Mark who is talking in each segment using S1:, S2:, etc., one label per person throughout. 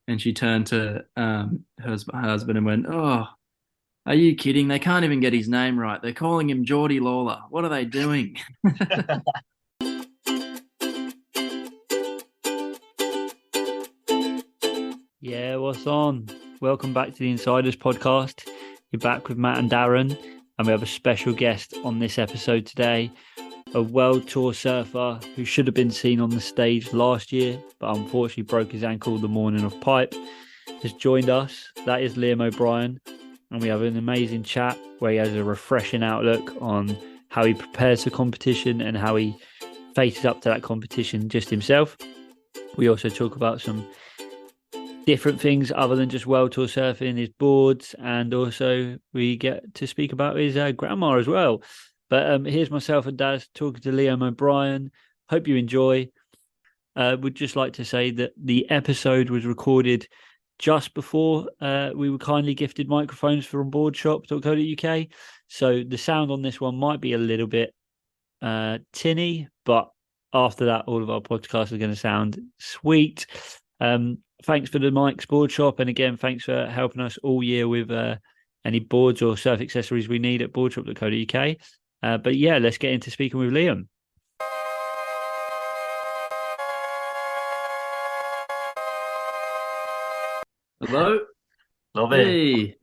S1: and she turned to her husband and went, "Oh, are you kidding? They can't even get his name right. They're calling him Geordie Lawler. What are they doing?"
S2: Yeah, what's on? Welcome back to the Insiders podcast. You're back with Matt and Darren, and we have a special guest on this episode today, a world tour surfer who should have been seen on the stage last year, but unfortunately broke his ankle the morning of Pipe, has joined us. That is Liam O'Brien, and we have an amazing chat where he has a refreshing outlook on how he prepares for competition and how he faces up to that competition just himself. We also talk about some different things other than just world tour surfing, his boards, and also we get to speak about his grandma as well. But here's myself and Daz talking to Liam O'Brien. Hope you enjoy. Would just like to say that the episode was recorded just before we were kindly gifted microphones from boardshop.co.uk. So the sound on this one might be a little bit tinny, but after that, all of our podcasts are going to sound sweet. Thanks for the mics, Board Shop, and again, thanks for helping us all year with any boards or surf accessories we need at boardshop.co.uk. But yeah, let's get into speaking with Liam.
S1: Hello.
S3: LOB.
S1: Hey,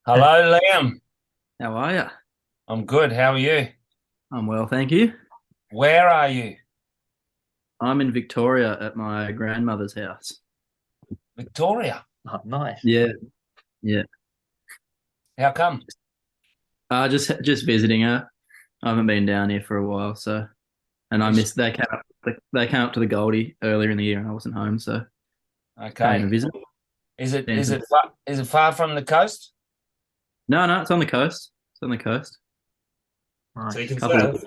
S3: Hello, Liam.
S1: how are you?
S3: I'm good. How are you?
S1: I'm well, thank you.
S3: Where are you?
S1: I'm in Victoria at my grandmother's house.
S3: Victoria.
S2: Oh, nice.
S1: Yeah, yeah.
S3: How come?
S1: Just visiting her. I haven't been down here for a while, and I missed. They came up to the Goldie earlier in the year, and I wasn't home, so came to
S3: Okay.
S1: visit.
S3: Is it
S1: Been
S3: is
S1: to-
S3: it far, is it far from the coast?
S1: No, it's on the coast. It's on the coast.
S3: So you can
S1: Couple.
S3: surf.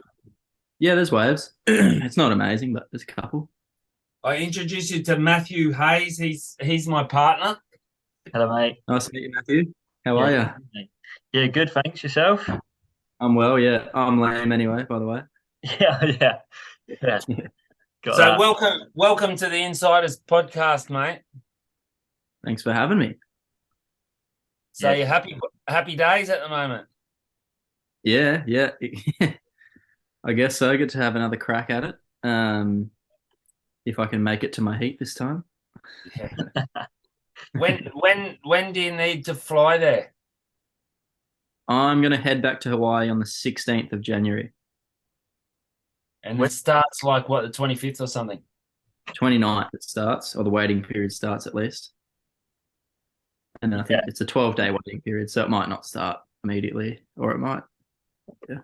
S1: Yeah, there's waves. It's not amazing, but there's a couple.
S3: I introduce you to Matthew Hayes. He's my partner.
S2: Hello, mate.
S1: Nice to meet you, Matthew. How
S2: Yeah,
S1: are
S2: good,
S1: you?
S2: mate. Yeah, good. Thanks. Yourself?
S1: I'm well, yeah. I'm lame anyway, by the way.
S2: Yeah. Got
S3: So
S2: that.
S3: welcome to the Insiders podcast, mate.
S1: Thanks for having me.
S3: So
S2: Yeah.
S3: you're happy days at the moment.
S1: Yeah. I guess so. I get to have another crack at it. If I can make it to my heat this time.
S3: Yeah. When do you need to fly there?
S1: I'm gonna head back to Hawaii on the 16th of January.
S3: And it starts like what, the 25th or something?
S1: 29th it starts, or the waiting period starts at least. And then I think it's a 12-day waiting period, so it might not start immediately, or it might. Yeah.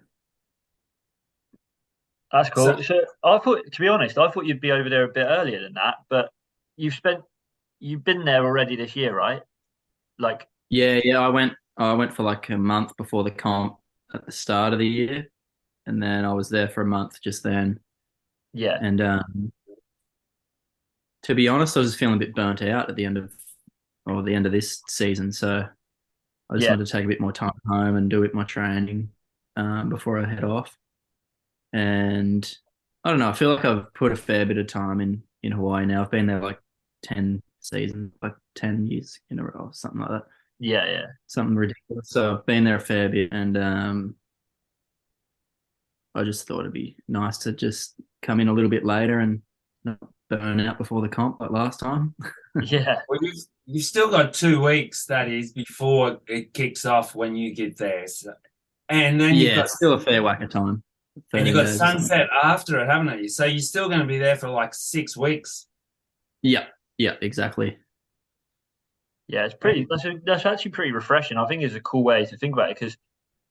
S2: That's cool. So I thought, to be honest, I thought you'd be over there a bit earlier than that, but you've been there already this year, right? Like,
S1: Yeah. I went for like a month before the comp at the start of the year, and then I was there for a month just then.
S2: yeah,
S1: And to be honest, I was just feeling a bit burnt out at the end of this season. So I just
S2: yeah,
S1: wanted to take a bit more time at home and do a bit more training before I head off. And I don't know, I feel like I've put a fair bit of time in Hawaii now. I've been there like 10 seasons, like 10 years in a row, something like that.
S2: yeah.
S1: Something ridiculous. So I've been there a fair bit, and I just thought it'd be nice to just come in a little bit later and not burn out before the comp like last time.
S2: Yeah.
S3: Well, you've still got 2 weeks, that is, before it kicks off when you get there. So, and then
S1: Yeah, it's still a fair whack of time.
S3: and
S1: 13
S3: you've got
S1: days or something.
S3: sunset after it, haven't you? So you're still going to be there for like 6 weeks.
S1: Yeah, exactly.
S2: Yeah, it's pretty. That's actually pretty refreshing. I think it's a cool way to think about it because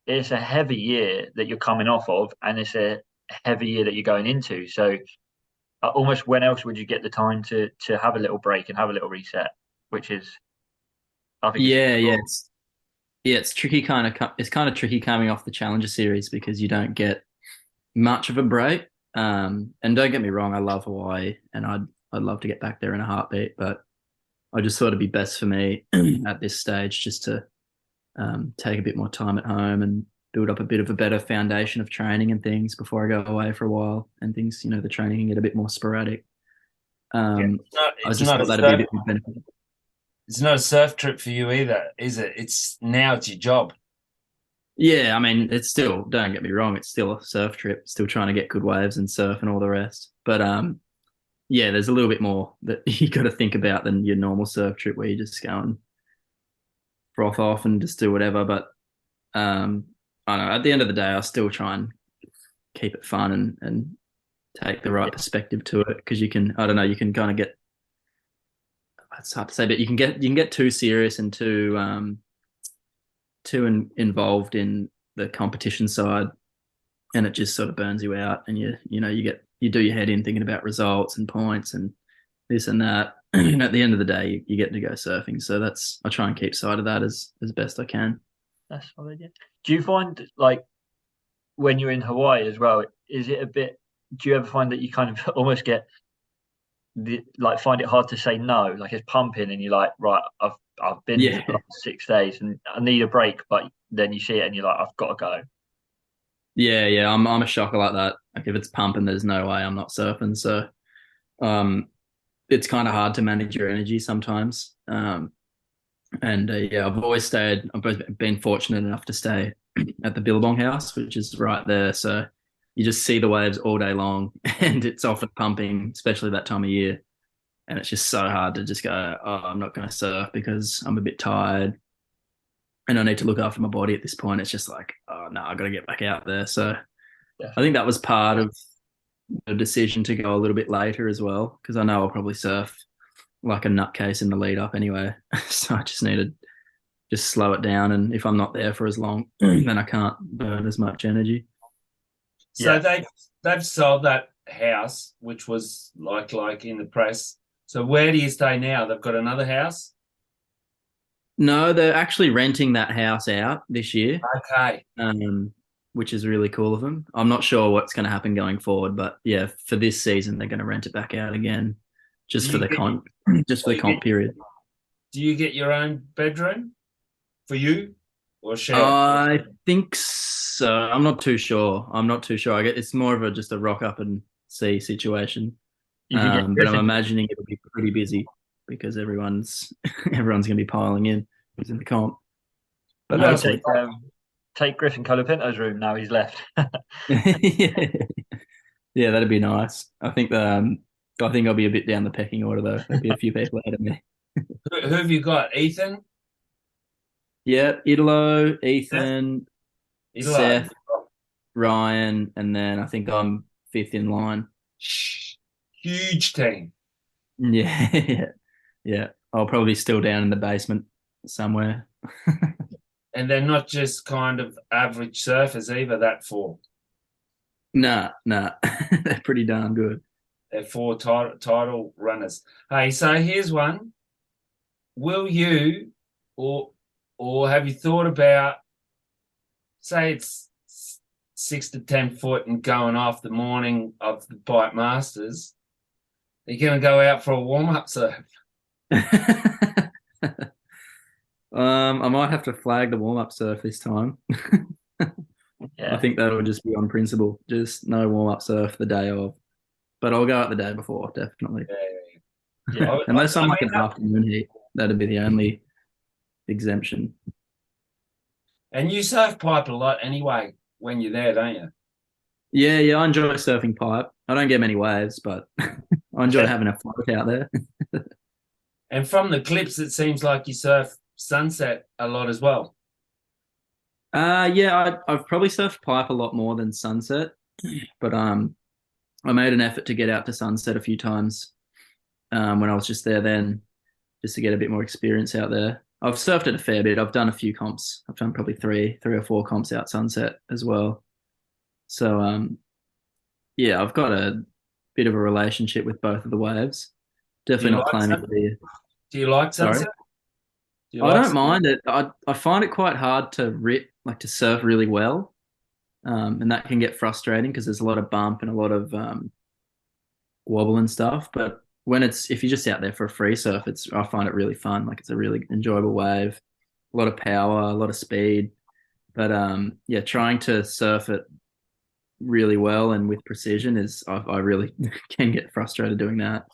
S2: it's a heavy year that you're coming off of, and it's a heavy year that you're going into. So, almost when else would you get the time to have a little break and have a little reset? Which is, I think, it's
S1: Yeah,
S2: cool.
S1: it's tricky it's kind of tricky coming off the Challenger series because you don't get much of a break. And don't get me wrong, I love Hawaii and I'd love to get back there in a heartbeat, but I just thought it'd be best for me at this stage just to take a bit more time at home and build up a bit of a better foundation of training and things before I go away for a while and things, the training can get a bit more sporadic.
S3: Yeah,
S1: I
S3: it's
S1: just
S3: not a
S1: thought that'd be a
S3: surf,
S1: bit more beneficial.
S3: It's not a surf trip for you either, is it? It's your job.
S1: Yeah, I mean, it's still, don't get me wrong, it's still a surf trip, still trying to get good waves and surf and all the rest. But yeah, there's a little bit more that you got to think about than your normal surf trip where you just go and froth off and just do whatever. But I don't know, at the end of the day, I still try and keep it fun and take the right perspective to it because you can, I don't know, you can kind of get, it's hard to say, but you can get too serious and involved in the competition side, and it just sort of burns you out. And you do your head in thinking about results and points and this and that. And at the end of the day, you get to go surfing. So I try and keep sight of that as best I can.
S2: That's solid. Yeah. Do you find like when you're in Hawaii as well, is it a bit? Do you ever find that you kind of almost get like find it hard to say no? Like it's pumping, and you're like, right, I've been here
S1: Yeah,
S2: for like 6 days, and I need a break. But then you see it, and you're like, I've got to go.
S1: yeah. I'm a shocker like that. Like if it's pumping, there's no way I'm not surfing. So um, it's kind of hard to manage your energy sometimes. And yeah, I've been fortunate enough to stay at the Billabong House, which is right there. So you just see the waves all day long, and it's often pumping, especially that time of year. And it's just so hard to just go, oh, I'm not going to surf because I'm a bit tired and I need to look after my body at this point. It's just like, oh no, I got to get back out there. So I think that was part of the decision to go a little bit later as well, because I know I'll probably surf like a nutcase in the lead up anyway. So I just need to just slow it down. And if I'm not there for as long, then I can't burn as much energy.
S3: So
S2: Yeah.
S3: they've sold that house, which was like in the press. So where do you stay now? They've got another house.
S1: No, they're actually renting that house out this year,
S3: Okay.
S1: which is really cool of them. I'm not sure what's going to happen going forward, but yeah, for this season they're going to rent it back out again, just
S3: Do
S1: for
S3: you
S1: the
S3: get
S1: comp, just for
S3: do
S1: the
S3: you
S1: comp
S3: get
S1: period.
S3: do you get your own bedroom for you or share?
S1: I think so. I'm not too sure. I get it's more of a just a rock up and see situation.
S2: You can get
S1: But I'm
S2: Griffin.
S1: imagining it'll be pretty busy because everyone's going to be piling in who's in the comp. But
S3: Who
S1: no,
S2: I'll
S3: else?
S2: take Griffin Colapinto's room now he's left.
S1: yeah, yeah, that'd be nice. I think I'll be a bit down the pecking order though. There'll be a few people ahead of me.
S3: Who have you got? Ethan?
S1: Yeah, Italo,
S3: Seth?
S1: Ethan,
S3: Eli.
S1: Seth, Ryan, and then I think I'm fifth in line.
S3: Huge team.
S1: Yeah, yeah, yeah. I'll probably be still down in the basement somewhere.
S3: And they're not just kind of average surfers either, that four.
S1: Nah, nah. They're pretty darn good.
S3: They're four title runners. Hey, so here's one. Will you or have you thought about, say it's 6 to 10 foot and going off the morning of the Bike Masters, you're going to go out for a warm-up surf?
S1: I might have to flag the warm-up surf this time. I
S2: Yeah.
S1: think that'll just be on principle. Just no warm-up surf the day of. But I'll go out the day before, definitely.
S2: Yeah.
S1: Unless I'm
S3: I
S1: like
S3: mean,
S1: an afternoon heat, that'd be the only exemption.
S3: and you surf pipe a lot anyway when you're there, don't you?
S1: Yeah, yeah, I enjoy surfing pipe. I don't get many waves, but I enjoy having a float out there.
S3: And from the clips, it seems like you surf sunset a lot as well.
S1: Yeah, I've probably surfed pipe a lot more than sunset, but I made an effort to get out to sunset a few times when I was just there then, just to get a bit more experience out there. I've surfed it a fair bit. I've done a few comps. I've done probably three or four comps out sunset as well. So yeah, I've got a bit of a relationship with both of the waves.
S3: Do
S1: Definitely
S3: you
S1: not
S3: like
S1: claiming to
S3: sun-
S1: be.
S3: Do you like
S1: Sorry,
S3: sunset? Do you
S1: I
S3: like
S1: don't mind it. I find it quite hard to to surf really well, and that can get frustrating because there's a lot of bump and a lot of wobble and stuff. But if you're just out there for a free surf, I find it really fun. Like it's a really enjoyable wave, a lot of power, a lot of speed. But yeah, trying to surf it really well and with precision I really can get frustrated doing that.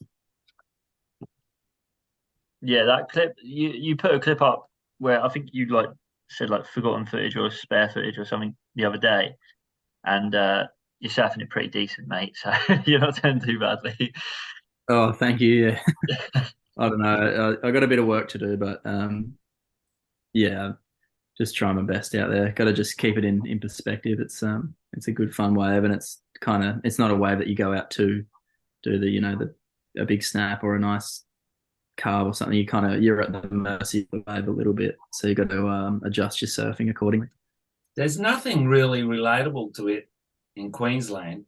S2: Yeah, that clip you put a clip up where I think you like said like forgotten footage or spare footage or something the other day, and you're surfing it pretty decent, mate. So you're not doing too badly.
S1: Oh, thank you. Yeah. I don't know. I got a bit of work to do, but yeah, just trying my best out there. Got to just keep it in perspective. It's a good fun wave, and it's not a wave that you go out to do a big snap or a nice carve or something. You're at the mercy of the wave a little bit, so you got to adjust your surfing accordingly.
S3: There's nothing really relatable to it in Queensland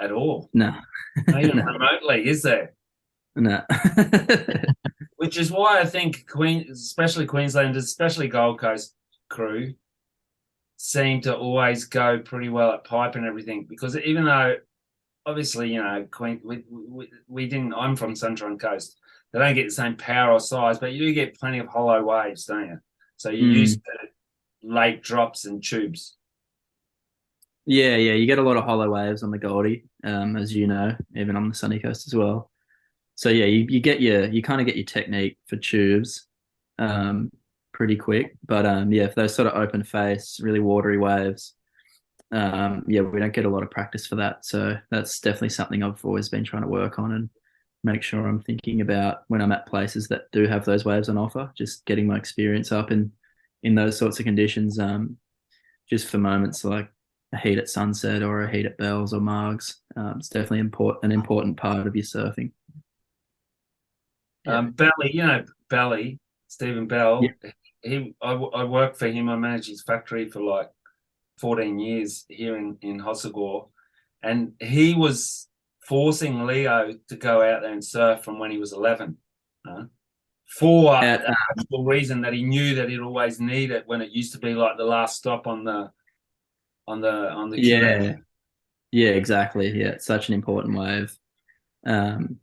S3: at all,
S1: No,
S3: not even
S1: no,
S3: remotely, is there?
S1: no.
S3: Which is why I think especially Queenslanders, especially Gold Coast crew, seem to always go pretty well at pipe and everything. Because even though, obviously, Queen, we didn't. I'm from Sunshine Coast. They don't get the same power or size, but you do get plenty of hollow waves, don't you? So you're used to late drops and tubes.
S1: Yeah, yeah. You get a lot of hollow waves on the Goldie, as you know, even on the sunny coast as well. So yeah, you kind of get your technique for tubes um, pretty quick. But yeah, for those sort of open face, really watery waves, yeah, we don't get a lot of practice for that. So that's definitely something I've always been trying to work on and make sure I'm thinking about when I'm at places that do have those waves on offer, just getting my experience up in those sorts of conditions, just for moments like a heat at sunset or a heat at Bells or Margs. It's definitely an important part of your surfing.
S2: Yeah,
S3: Belly, Belly, Stephen
S1: Yeah.
S3: Bell. I worked for him. I managed his factory for like 14 years here in Hossegor, and he was forcing Leo to go out there and surf from when he was 11, for
S1: At
S3: the actual reason that he knew that he'd always need it when it used to be like the last stop on the queue.
S1: Yeah, yeah, exactly. Yeah, it's such an important wave. Um,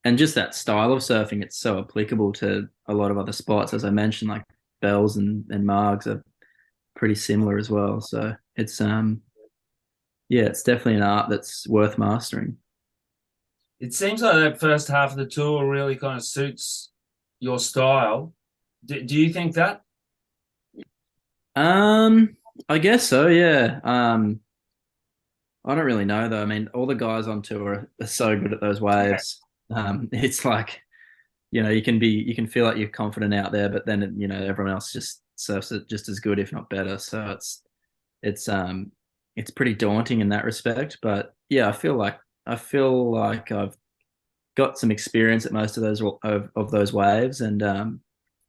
S1: and just that style of surfing, it's so applicable to a lot of other spots. As I mentioned, like Bells and Margs are pretty similar as well. So yeah, it's definitely an art that's worth mastering.
S3: It seems like that first half of the tour really kind of suits your style. Do you think that?
S1: Um, I guess so, yeah. I don't really know though. I mean, all the guys on tour are so good at those waves. It's like, you can feel like you're confident out there, but then everyone else just surfs it just as good, if not better. So it's pretty daunting in that respect. But yeah, I feel like I've got some experience at most of those waves, and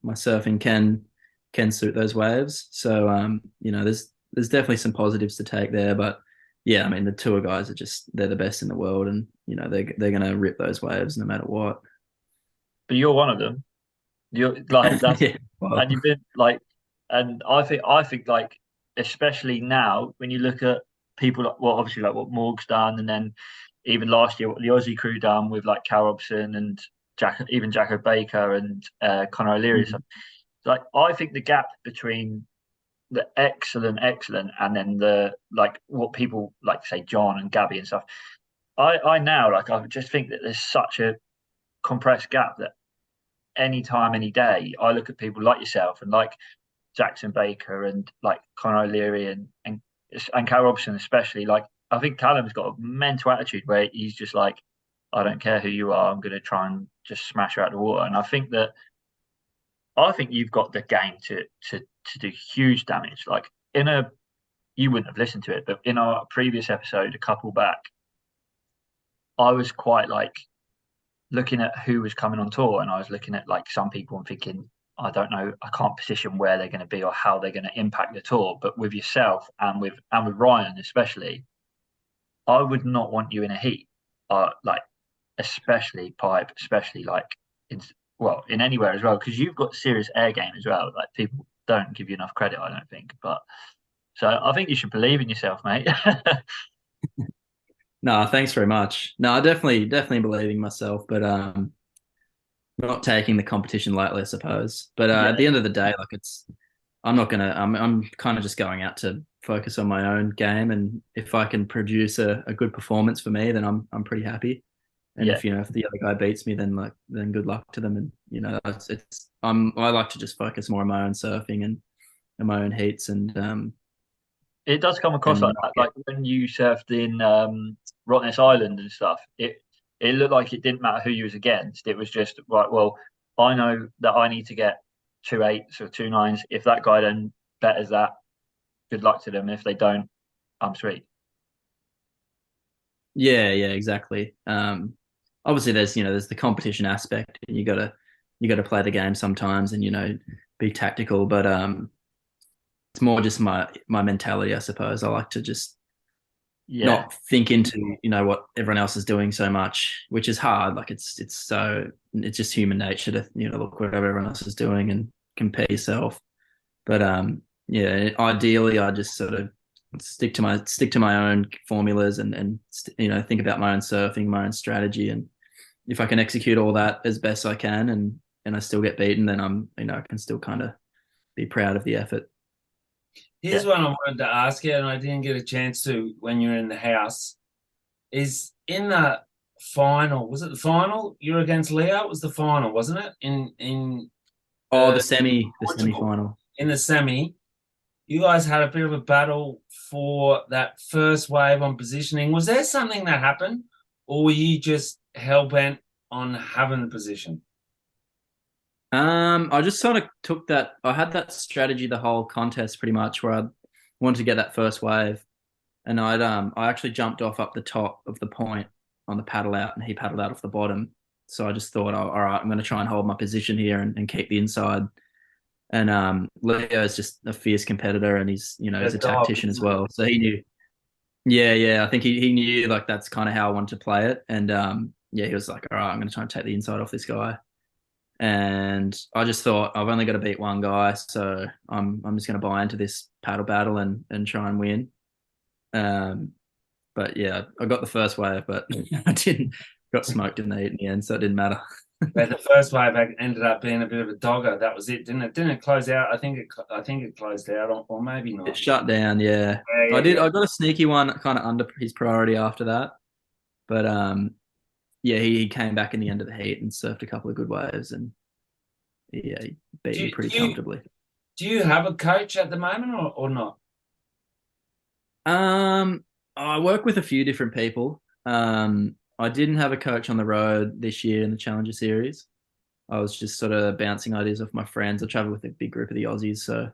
S1: my surfing can suit those waves. So there's definitely some positives to take there, but yeah, I mean the tour guys they're the best in the world, and they're gonna rip those waves no matter what.
S2: but you're one of them. You're like that's
S1: Yeah, well,
S2: and you've been like, and I think like especially now when you look at people like well obviously like what Morg's done, and then even last year what the Aussie crew done with like Cal Robson and even Jacko Baker and Conor O'Leary. So,
S1: mm,
S2: like I think the gap between the excellent and then the like what people like say John and Gabby and stuff. I now like I just think that there's such a compressed gap that any time, any day, I look at people like yourself and like Jackson Baker and like Conor O'Leary and Cal Robson especially. Like I think Callum's got a mental attitude where he's just like, I don't care who you are, I'm going to try and just smash her out of the water. And I think you've got the game to do huge damage. Like you wouldn't have listened to it, but in our previous episode, a couple back, I was quite like looking at who was coming on tour, and I was looking at like some people and thinking, I don't know, I can't position where they're going to be or how they're going to impact the tour. But with yourself and with Ryan especially, I would not want you in a heat, like especially pipe, especially like in in anywhere as well, because you've got serious air game as well. Like people don't give you enough credit, I don't think. But so I think you should believe in yourself, mate.
S1: no, thanks very much. No, I definitely believe in myself, but not taking the competition lightly, I suppose. But
S2: Yeah,
S1: at the end of the day, like I'm not gonna. I'm kind of just going out to focus on my own game, and if I can produce a good performance for me, then I'm pretty happy. And
S2: yeah,
S1: if the other guy beats me, then good luck to them, and I like to just focus more on my own surfing and my own heats
S2: It does come across
S1: and
S2: like that. Like when you surfed in Rottnest Island and stuff, it looked like it didn't matter who you was against. It was just right. Well, I know that I need to get 2.8s or 2.9s. If that guy then betters that, good luck to them. If they don't, I'm sweet.
S1: yeah, exactly. Obviously there's the competition aspect, and you gotta play the game sometimes, and be tactical, but it's more just my mentality, I suppose. I like to just
S2: Yeah,
S1: not think into what everyone else is doing so much, which is hard. Like it's just human nature to look what everyone else is doing and compare yourself. But yeah, ideally I just sort of stick to my own formulas, and think about my own surfing, my own strategy, and if I can execute all that as best I can, and I still get beaten, then I can still kind of be proud of the effort.
S3: Here's
S2: yeah.
S3: what I wanted to ask you, and I didn't get a chance to when you're in the house. Is in the final? Was it the final? You're against Leo. It was the final, wasn't it? In
S1: Oh, the semi
S3: Portugal,
S1: final.
S3: in the semi, you guys had a bit of a battle for that first wave on positioning. Was there something that happened, or were you just hell bent on having the position?
S1: I just sort of took that. I had that strategy the whole contest pretty much, where I wanted to get that first wave, and I actually jumped off up the top of the point on the paddle out, and he paddled out off the bottom. So I just thought, oh, all right, I'm going to try and hold my position here and keep the inside. And Leo's just a fierce competitor, and he's
S3: The
S1: a
S3: dog,
S1: tactician as
S3: isn't it?
S1: well. So he knew. Yeah. I think he knew, like, that's kind of how I wanted to play it, and yeah, he was like, all right, I'm going to try and take the inside off this guy. And I just thought, I've only got to beat one guy, so I'm just going to buy into this paddle battle and try and win. Um, but yeah, I got the first wave, but I didn't got smoked in the end, so it didn't matter.
S3: But the first wave ended up being a bit of a dogger. That was it, didn't it? Didn't it close out? I think it closed out, or maybe
S1: It
S3: not.
S1: shut down, yeah.
S3: Yeah, yeah.
S1: I got a sneaky one kind of under his priority after that, but yeah, he came back in the end of the heat and surfed a couple of good waves, and yeah, he beat
S3: Do
S1: me
S3: you,
S1: pretty
S3: do you
S1: comfortably.
S3: do you have a coach at the moment, or not?
S1: Um, I work with a few different people. I didn't have a coach on the road this year in the Challenger Series. I was just sort of bouncing ideas off my friends. I travel with a big group of the Aussies, so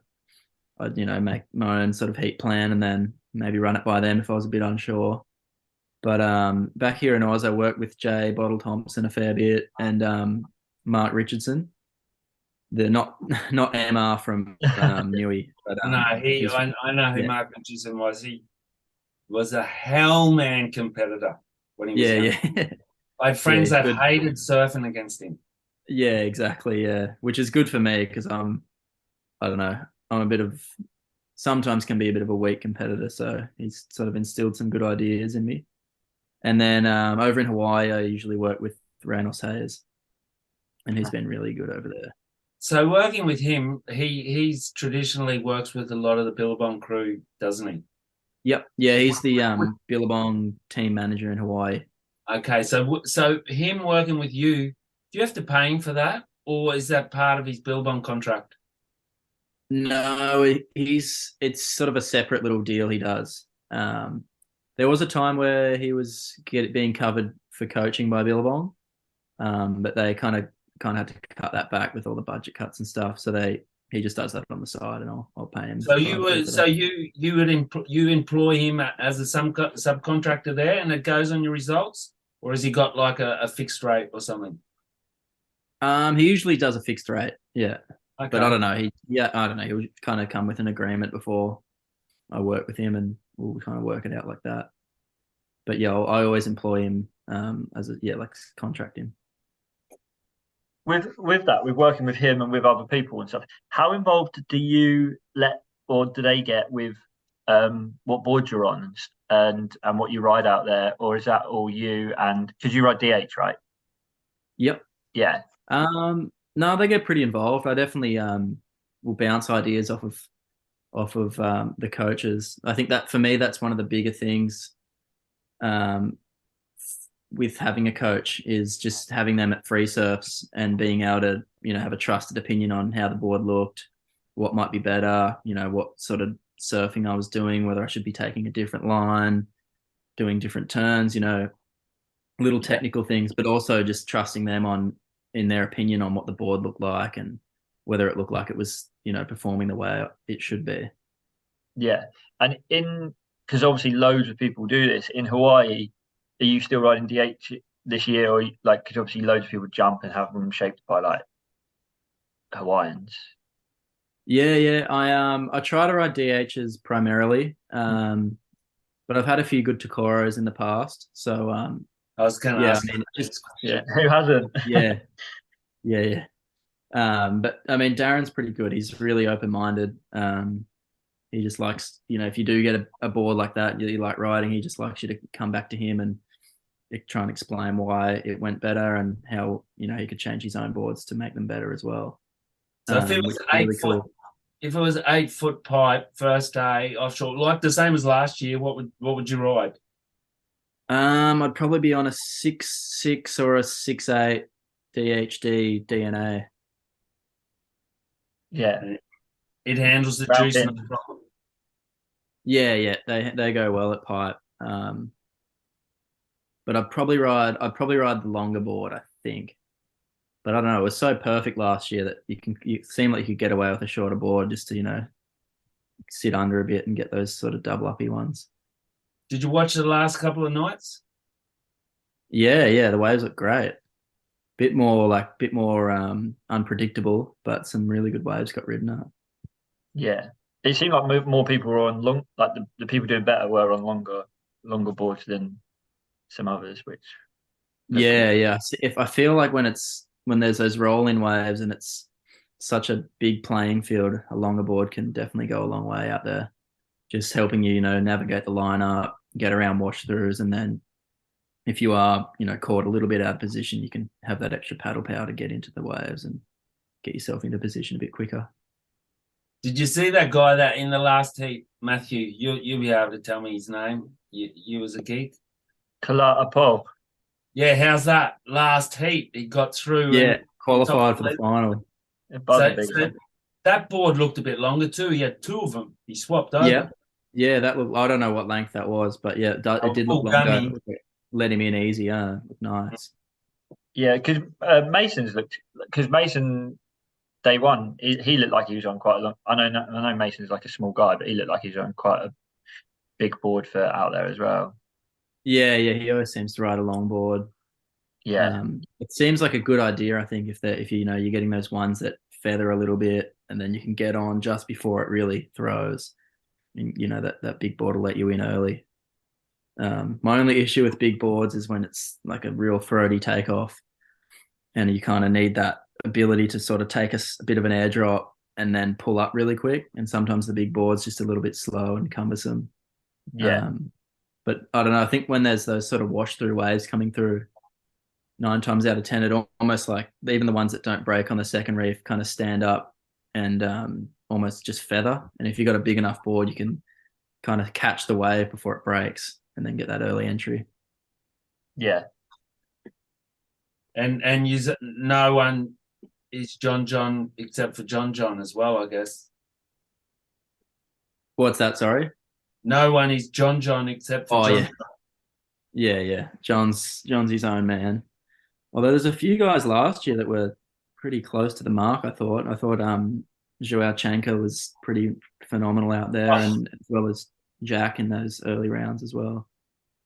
S1: I'd make my own sort of heat plan and then maybe run it by them if I was a bit unsure. But back here in Oz, I work with Jay Bottle Thompson a fair bit, and Mark Richardson. The not MR from Newey, but
S3: No,
S1: he's from,
S3: I know who
S1: yeah,
S3: Mark Hutchison was. He was a hellman competitor when he was
S1: yeah,
S3: young.
S1: yeah,
S3: I had
S1: yeah.
S3: friends
S1: He's
S3: that
S1: good.
S3: hated surfing against him.
S1: Yeah, exactly. Yeah, which is good for me because I don't know, I'm a bit of sometimes can be a bit of a weak competitor. So he's sort of instilled some good ideas in me. And then over in Hawaii, I usually work with Reynolds Hayes, and he's been really good over there.
S3: So working with him, he's traditionally works with a lot of the Billabong crew, doesn't he?
S1: Yep. Yeah, he's the Billabong team manager in Hawaii.
S3: Okay, so him working with you, do you have to pay him for that, or is that part of his Billabong contract?
S1: No, it's sort of a separate little deal he does. There was a time where he was being covered for coaching by Billabong, but they kind of had to cut that back with all the budget cuts and stuff. So he just does that on the side, and I'll pay him
S3: So
S1: privately for
S3: so
S1: that.
S3: you employ him as a subcontractor there, and it goes on your results, or has he got like a fixed rate or something?
S1: He usually does a fixed rate, yeah, but I
S3: Okay.
S1: don't know. I don't know. He'll kind of come with an agreement before I work with him, and we'll kind of work it out like that. But yeah, I always employ him as like contract him.
S2: With that, with working with him and with other people and stuff, how involved do you let or do they get with what board you're on and what you ride out there, or is that all you and because you ride DH, right?
S1: Yep.
S2: Yeah,
S1: No, they get pretty involved. I definitely will bounce ideas off of the coaches. I think that for me, that's one of the bigger things um, with having a coach is just having them at free surfs and being able to have a trusted opinion on how the board looked, what might be better, what sort of surfing I was doing, whether I should be taking a different line, doing different turns, little technical things, but also just trusting them in their opinion on what the board looked like and whether it looked like it was, performing the way it should be.
S2: Yeah. And because obviously loads of people do this in Hawaii, are you still riding DH this year, or like, because obviously loads of people jump and have them shaped by like Hawaiians?
S1: Yeah. I try to ride DHs primarily, but I've had a few good Tokoros in the past. So
S3: I was going to
S1: yeah,
S3: ask.
S1: I mean,
S2: Who hasn't?
S1: yeah. But I mean, Darren's pretty good. He's really open-minded. He just likes, if you do get a board like that, you like riding, he just likes you to come back to him and try and explain why it went better and how, he could change his own boards to make them better as well.
S3: So if it was
S1: really cool.
S3: If it was 8-foot pipe first day offshore, like the same as last year, what would you ride?
S1: I'd probably be on a 6.6 or a 6.8 DHD DNA.
S2: Yeah.
S3: It handles the juice. No problem.
S1: Yeah, they go well at pipe. But I'd probably ride the longer board, I think. But I don't know. It was so perfect last year that you seem like you could get away with a shorter board just to sit under a bit and get those sort of double uppy ones.
S3: Did you watch the last couple of nights?
S1: Yeah. The waves look great. Bit more unpredictable, but some really good waves got ridden up.
S2: Yeah. It seemed like more people were on the people doing better were on longer boards than some others, which.
S1: Yeah. If I feel like when there's those rolling waves and it's such a big playing field, a longer board can definitely go a long way out there, just helping you, navigate the lineup, get around wash throughs, and then if you are, caught a little bit out of position, you can have that extra paddle power to get into the waves and get yourself into position a bit quicker.
S3: Did you see that guy that in the last heat, Matthew? You'll be able to tell me his name. You was a geek.
S2: Kalata Paul.
S3: Yeah, how's that last heat? He got through.
S1: Yeah, qualified for the final.
S3: So that board looked a bit longer too. He had two of them. He swapped over.
S1: Yeah. That looked. I don't know what length that was, but yeah, it did look longer. Let him in easy. Looked nice.
S2: Yeah, because Mason day one, he looked like he was on quite a long. I know Mason's like a small guy, but he looked like he was on quite a big board for out there as well.
S1: Yeah. He always seems to ride a long board.
S2: Yeah.
S1: It seems like a good idea. I think if you're getting those ones that feather a little bit, and then you can get on just before it really throws. And, that big board will let you in early. My only issue with big boards is when it's like a real throaty takeoff, and you kind of need that ability to sort of take a bit of an airdrop and then pull up really quick. And sometimes the big board's just a little bit slow and cumbersome.
S2: Yeah.
S1: But I don't know. I think when there's those sort of wash through waves coming through, 9 times out of 10, it almost like even the ones that don't break on the second reef kind of stand up and almost just feather. And if you've got a big enough board, you can kind of catch the wave before it breaks and then get that early entry.
S2: Yeah.
S3: And no one is John except for John as well, I guess.
S1: What's that? Sorry.
S3: No one is John except for John.
S1: Yeah. John's his own man. Although there's a few guys last year that were pretty close to the mark. I thought Joao Chanka was pretty phenomenal out there, and as well as Jack in those early rounds as well.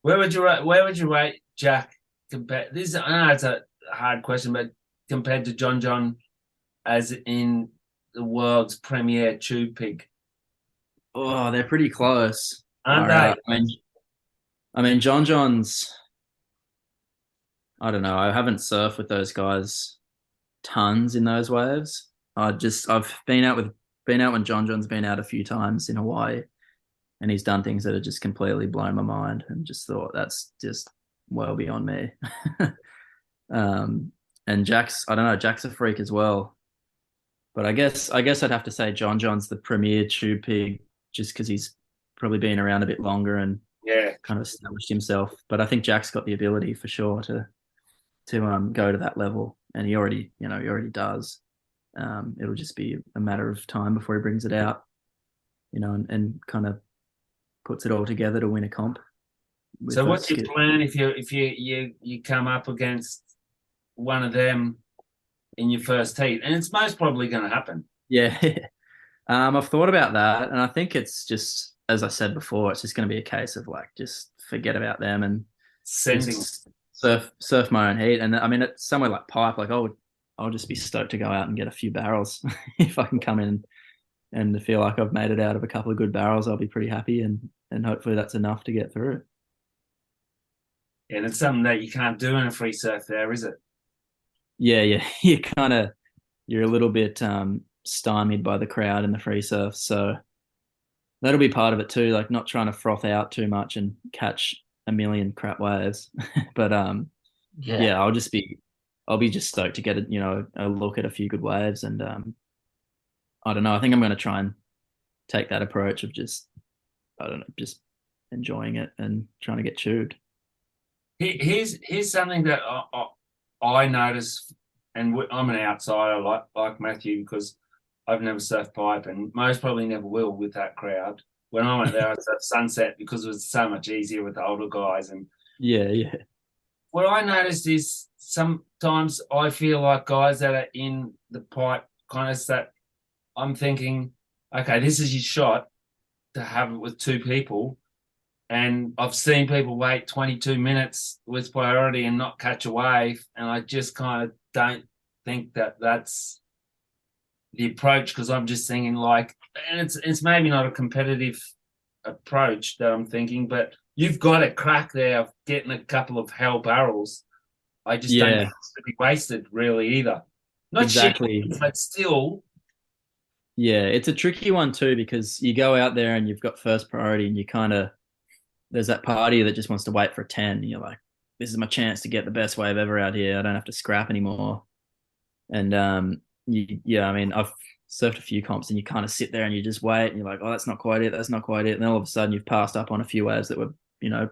S3: Where would you rate Jack compared? I know it's a hard question, but compared to John, as in the world's premier tube pig.
S1: Oh, they're pretty close,
S3: aren't they?
S1: I mean, John's. I don't know. I haven't surfed with those guys tons in those waves. I've been out when John's been out a few times in Hawaii, and he's done things that have just completely blown my mind, and just thought that's just well beyond me. And Jack's a freak as well. But I guess I'd have to say John's the premier tube pig, just because he's probably been around a bit longer and kind of established himself. But I think Jack's got the ability for sure to go to that level, and he already does. It'll just be a matter of time before he brings it out, and kind of puts it all together to win a comp with
S3: So
S1: those
S3: what's your
S1: skills.
S3: plan if you come up against one of them in your first heat? And it's most probably going to happen.
S1: Yeah. I've thought about that, and I think it's just, as I said before, it's just going to be a case of like just forget about them and
S3: Sending.
S1: just surf my own heat. And I mean, it's somewhere like pipe, like I'll just be stoked to go out and get a few barrels if I can come in and feel like I've made it out of a couple of good barrels. I'll be pretty happy, and hopefully that's enough to get through.
S3: And it's something that you can't do in a free surf there, is it?
S1: Yeah, you're a little bit stymied by the crowd in the free surf, so that'll be part of it too. Like not trying to froth out too much and catch a million crap waves, but yeah, I'll be just stoked to get a look at a few good waves, and I don't know. I think I'm going to try and take that approach of just, I don't know, just enjoying it and trying to get chewed.
S3: Here's something that I notice, and I'm an outsider like Matthew because I've never surfed pipe and most probably never will with that crowd. When I went there, I surfed Sunset because it was so much easier with the older guys. And
S1: Yeah.
S3: what I noticed is sometimes I feel like guys that are in the pipe kind of that I'm thinking, okay, this is your shot to have it with two people. And I've seen people wait 22 minutes with priority and not catch a wave. And I just kind of don't think that that's the approach because I'm just thinking like, and it's maybe not a competitive approach that I'm thinking, but you've got a crack there of getting a couple of hell barrels. I just don't think it's to be wasted really either. Not
S1: exactly.
S3: Shit, but still.
S1: Yeah, it's a tricky one too because you go out there and you've got first priority and you kind of, there's that party that just wants to wait for a 10. And you're like, this is my chance to get the best wave ever out here. I don't have to scrap anymore. And I mean, I've surfed a few comps and you kind of sit there and you just wait and you're like, oh, that's not quite it. That's not quite it. And then all of a sudden you've passed up on a few waves that were,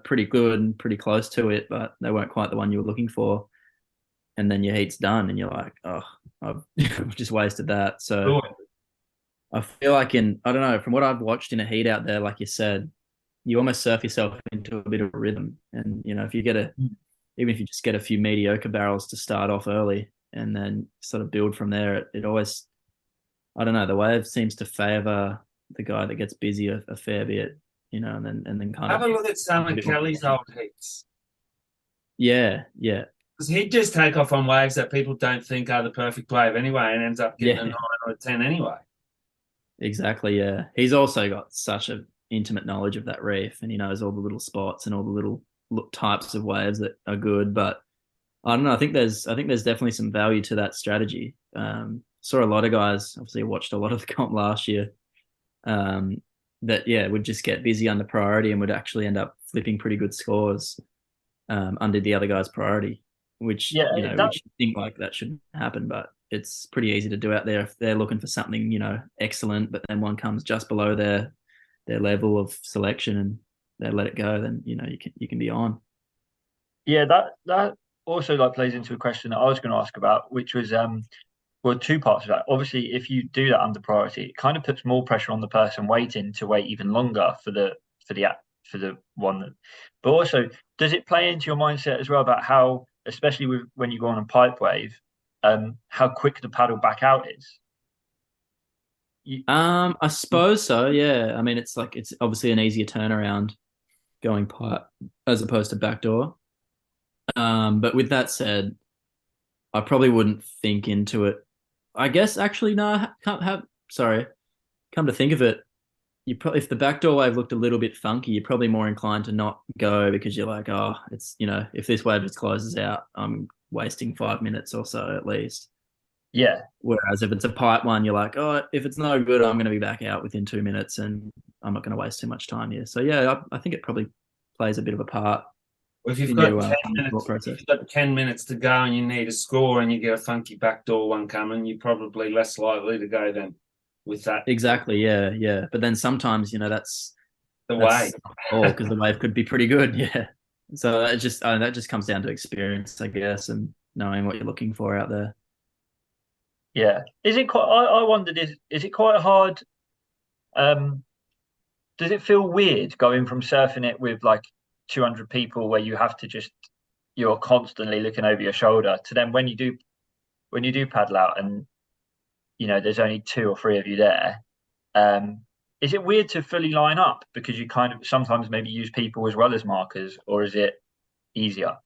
S1: pretty good and pretty close to it, but they weren't quite the one you were looking for. And then your heat's done and you're like, oh, I've just wasted that. So I feel like I don't know, from what I've watched in a heat out there, like you said, you almost surf yourself into a bit of a rhythm. And, if you even if you just get a few mediocre barrels to start off early and then sort of build from there, it always, I don't know, the wave seems to favor the guy that gets busy a fair bit, and then kind
S3: Have
S1: of
S3: a look at some of Kelly's old heats.
S1: Yeah.
S3: Because he'd just take off on waves that people don't think are the perfect wave anyway and ends up getting a 9 or a 10 anyway.
S1: Exactly, yeah. He's also got such an intimate knowledge of that reef and he knows all the little spots and all the little types of waves that are good. But I don't know, I think there's definitely some value to that strategy. Saw a lot of guys, obviously watched a lot of the comp last year, that would just get busy under priority and would actually end up flipping pretty good scores under the other guy's priority, which which you think like that shouldn't happen, but it's pretty easy to do out there if they're looking for something excellent, but then one comes just below their level of selection and they let it go, then you can be on.
S2: Yeah, that also like plays into a question that I was going to ask about, which was two parts of that. Obviously, if you do that under priority, it kind of puts more pressure on the person waiting to wait even longer for the one that. But also, does it play into your mindset as well about how, especially when you go on a pipe wave, how quick the paddle back out is?
S1: I suppose so. Yeah. I mean, it's obviously an easier turnaround going pipe as opposed to backdoor. But with that said, I probably wouldn't think into it. I guess actually no. Sorry. Come to think of it, if the backdoor wave looked a little bit funky, you're probably more inclined to not go because you're like, oh, it's if this wave just closes out, I'm wasting 5 minutes or so at least.
S2: Yeah.
S1: Whereas if it's a pipe one, you're like, oh, if it's no good, I'm going to be back out within 2 minutes and I'm not going to waste too much time here. So yeah, I think it probably plays a bit of a part.
S3: Well, if you've got 10 minutes to go and you need a score and you get a funky backdoor one coming, you're probably less likely to go then with that.
S1: Exactly, yeah. But then sometimes, that's
S3: the wave.
S1: Because the wave could be pretty good, yeah. So that just comes down to experience, I guess, and knowing what you're looking for out there.
S2: Yeah. Is it quite? I wondered, is it quite hard? Um, does it feel weird going from surfing it with like 200 people where you have to just you're constantly looking over your shoulder to then when you do paddle out and there's only two or three of you there. Um, is it weird to fully line up because you kind of sometimes maybe use people as well as markers, or is it easier?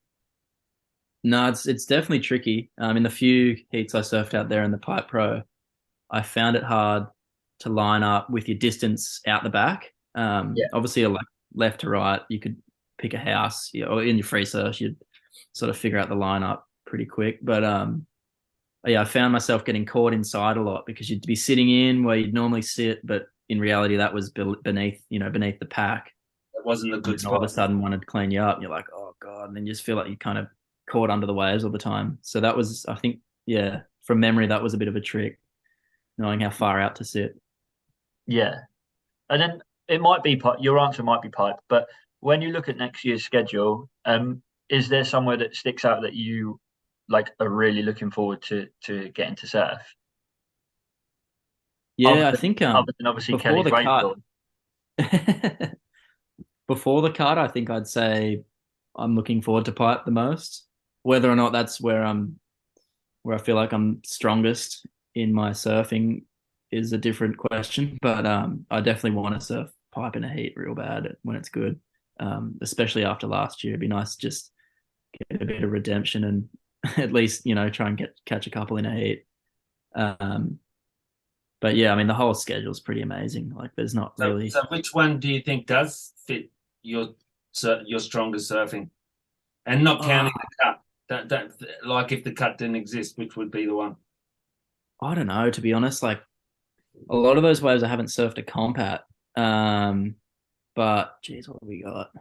S1: No, it's definitely tricky. In the few heats I surfed out there in the Pipe Pro, I found it hard to line up with your distance out the back.
S2: Yeah,
S1: Obviously, like left to right, you could pick a house, or in your free surf, you'd sort of figure out the lineup pretty quick. But yeah, I found myself getting caught inside a lot because you'd be sitting in where you'd normally sit, but in reality, that was beneath the pack.
S3: It wasn't a
S1: And
S3: good
S1: then all of a
S3: spot.
S1: sudden, wanted to clean you up, and you're like, oh god, and then you just feel like you kind of caught under the waves all the time. So that was, I think, yeah, from memory, that was a bit of a trick, knowing how far out to sit.
S2: yeah. And then it might be your answer might be pipe, but when you look at next year's schedule, is there somewhere that sticks out that you like are really looking forward to getting to surf?
S1: Yeah, I think
S2: Other than obviously
S1: before
S2: Kelly's
S1: the cut,
S2: Rachel.
S1: before the cut, I think I'd say I'm looking forward to pipe the most. Whether or not that's where I feel like I'm strongest in my surfing is a different question. But I definitely want to surf pipe in a heat real bad when it's good. Especially after last year, it'd be nice to just get a bit of redemption and at least try and catch a couple in a heat. Um, but yeah, I mean the whole schedule's pretty amazing. Like there's not
S3: So,
S1: really.
S3: so which one do you think does fit your your strongest surfing? And not
S1: Uh,
S3: counting the cut. That like if the cut didn't exist, which would be the one?
S1: I don't know, to be honest. Like a lot of those waves I haven't surfed a comp at. But geez, what have we got?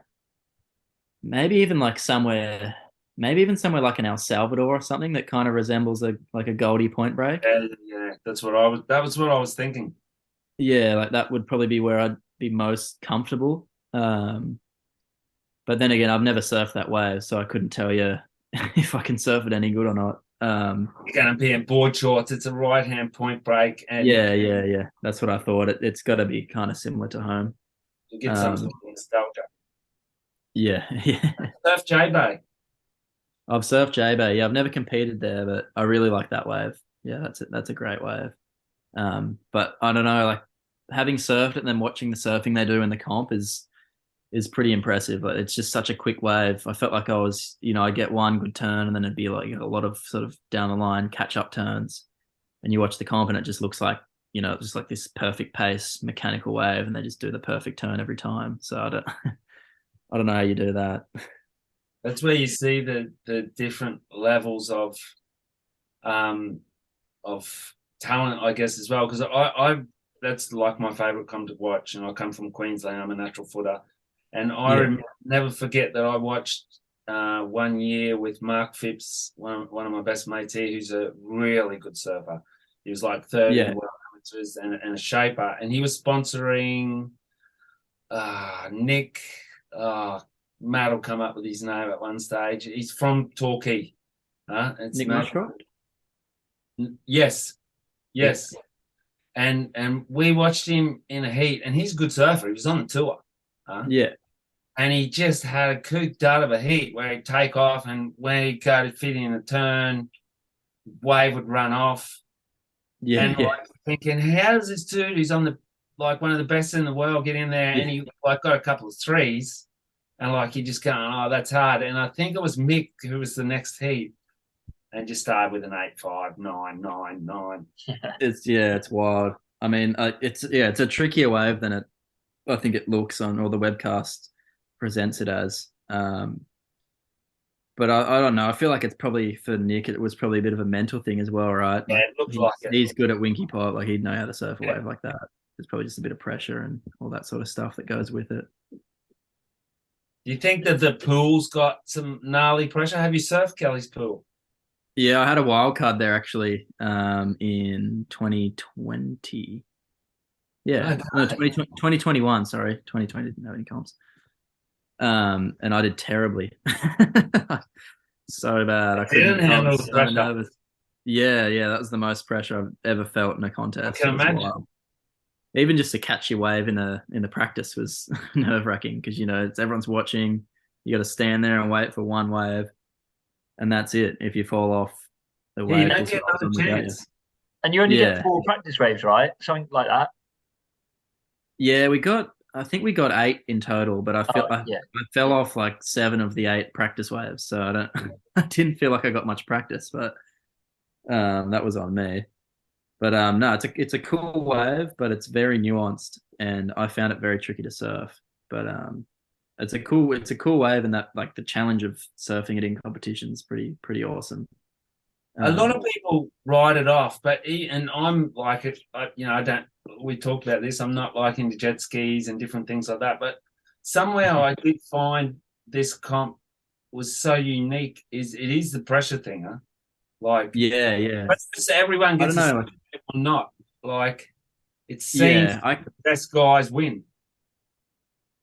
S1: Maybe even like somewhere like in El Salvador or something that kind of resembles a Goldie point break.
S3: Yeah, yeah, that's what I was. That was what I was thinking.
S1: Yeah, like that would probably be where I'd be most comfortable. But then again, I've never surfed that wave, so I couldn't tell you if I can surf it any good or not.
S3: You're going to be in board shorts. It's a right hand point break, and
S1: Yeah. That's what I thought. It's got to be kind of similar to home.
S3: you get some
S1: Um,
S3: sort of nostalgia.
S1: yeah, yeah.
S3: Surf J Bay.
S1: I've surfed J-Bay. Yeah, I've never competed there, but I really like that wave. Yeah, that's a great wave. But I don't know, like having surfed it and then watching the surfing they do in the comp is pretty impressive. Like, it's just such a quick wave. I felt like I was, I'd get one good turn and then it'd be like a lot of sort of down the line catch up turns. And you watch the comp and it just looks like, just like this perfect pace mechanical wave, and they just do the perfect turn every time. So I don't I don't know how you do that.
S3: That's where you see the different levels um of talent, I guess, as well. Because I that's like my favorite comp to watch, and I come from Queensland. I'm a natural footer, and
S1: Yeah.
S3: never forget that I watched 1 year with Mark Phipps, one of my best mates here, who's a really good surfer. He was like third in
S1: Yeah.
S3: the world amateurs and a shaper, and he was sponsoring Nick. Matt will come up with his name at one stage. He's from Torquay. It's
S1: Nick
S3: Matt.
S1: Mushrock?
S3: Yes,
S1: Yeah.
S3: yes. And we watched him in a heat, and he's a good surfer. He was on the tour.
S1: Yeah.
S3: And he just had a cooked dud of a heat where he'd take off, and when he'd go to fit in a turn, wave would run off.
S1: Yeah.
S3: And
S1: Yeah.
S3: like thinking, how does this dude who's on the like one of the best in the world get in there?
S1: Yeah.
S3: And he like got a couple of threes, and like he just going, oh, that's hard. And I think it was Mick who was the next heat, and just started with an 8-5, 9-9-9.
S1: It's wild. I mean, it's a trickier wave than I think it looks on, or the webcast presents it as. But I don't know. I feel like it's probably for Nick. It was probably a bit of a mental thing as well, right?
S3: Yeah,
S1: Like
S3: it looked like it.
S1: he's good at Winky Pot. Like he'd know how to surf a
S3: Yeah.
S1: wave like that. There's probably just a bit of pressure and all that sort of stuff that goes with it.
S3: Do you think that the pool's got some gnarly pressure? Have you surfed Kelly's pool?
S1: Yeah, I had a wild card there actually in 2020. Yeah, no,
S3: Okay.
S1: 2021, sorry. 2020 didn't have any comps. And I did terribly. So bad. I
S3: Didn't
S1: couldn't. I
S3: handle
S1: was
S3: the
S1: so
S3: pressure.
S1: nervous. Yeah, that was the most pressure I've ever felt in a
S3: I
S1: contest.
S3: can
S1: It was
S3: imagine.
S1: wild. Even just to catch your wave in the practice was nerve wracking because everyone's watching. You got to stand there and wait for one wave, and that's it. If you fall off, the
S3: Yeah, you
S1: wave
S3: don't
S1: just
S3: get
S1: rolls
S3: another
S1: on without you.
S3: chance.
S2: And you only get
S1: Yeah,
S2: 4 practice waves, right? Something like that.
S1: yeah. I think we got 8 in total, but
S2: Oh,
S1: I
S2: yeah.
S1: fell off like 7 of the 8 practice waves, so I don't. I didn't feel like I got much practice, but that was on me. But no, it's a cool wave, but it's very nuanced, and I found it very tricky to surf. But it's a cool wave, and that like the challenge of surfing it in competition is pretty awesome.
S3: A lot
S1: Um,
S3: of people write it off, and I'm like it. I don't. We talked about this. I'm not liking the jet skis and different things like that. But somehow I did find this comp was so unique. It is the pressure thing, huh? Like,
S1: yeah, yeah.
S3: but everyone
S1: I
S3: gets
S1: don't
S3: the
S1: know.
S3: same or not. Like, it seems
S1: Yeah, I
S3: the best guys win.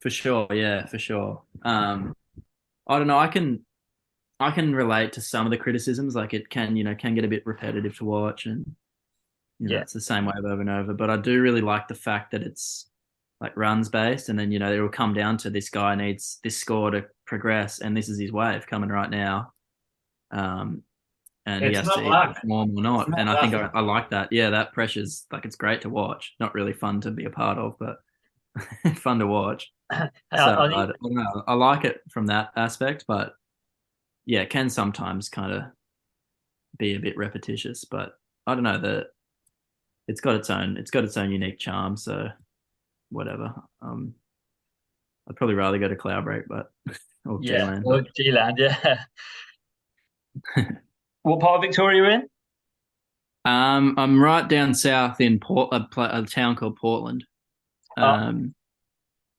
S1: for sure. Yeah, for sure. I don't know. I can relate to some of the criticisms. Like it can get a bit repetitive to watch, and
S2: Yeah.
S1: it's the same wave over and over. But I do really like the fact that it's like runs based, and then it will come down to this guy needs this score to progress, and this is his wave coming right now, um, and he
S3: It's
S1: has to
S3: not
S1: either
S3: luck.
S1: perform or
S3: It's
S1: not.
S3: not
S1: And I think
S3: luck.
S1: I like that. Yeah, that pressure's like it's great to watch. Not really fun to be a part of, but fun to watch. So
S2: I
S1: I
S2: think,
S1: don't know. I like it from that aspect, but yeah, it can sometimes kind of be a bit repetitious. But I don't know that it's got its own unique charm. So whatever. I'd probably rather go to Cloudbreak, but or
S2: yeah.
S1: G-Land,
S2: Well,
S1: but
S2: G-Land, yeah. What part of Victoria are you in?
S1: I'm right down south in a town called Portland.
S2: Uh,
S1: Um,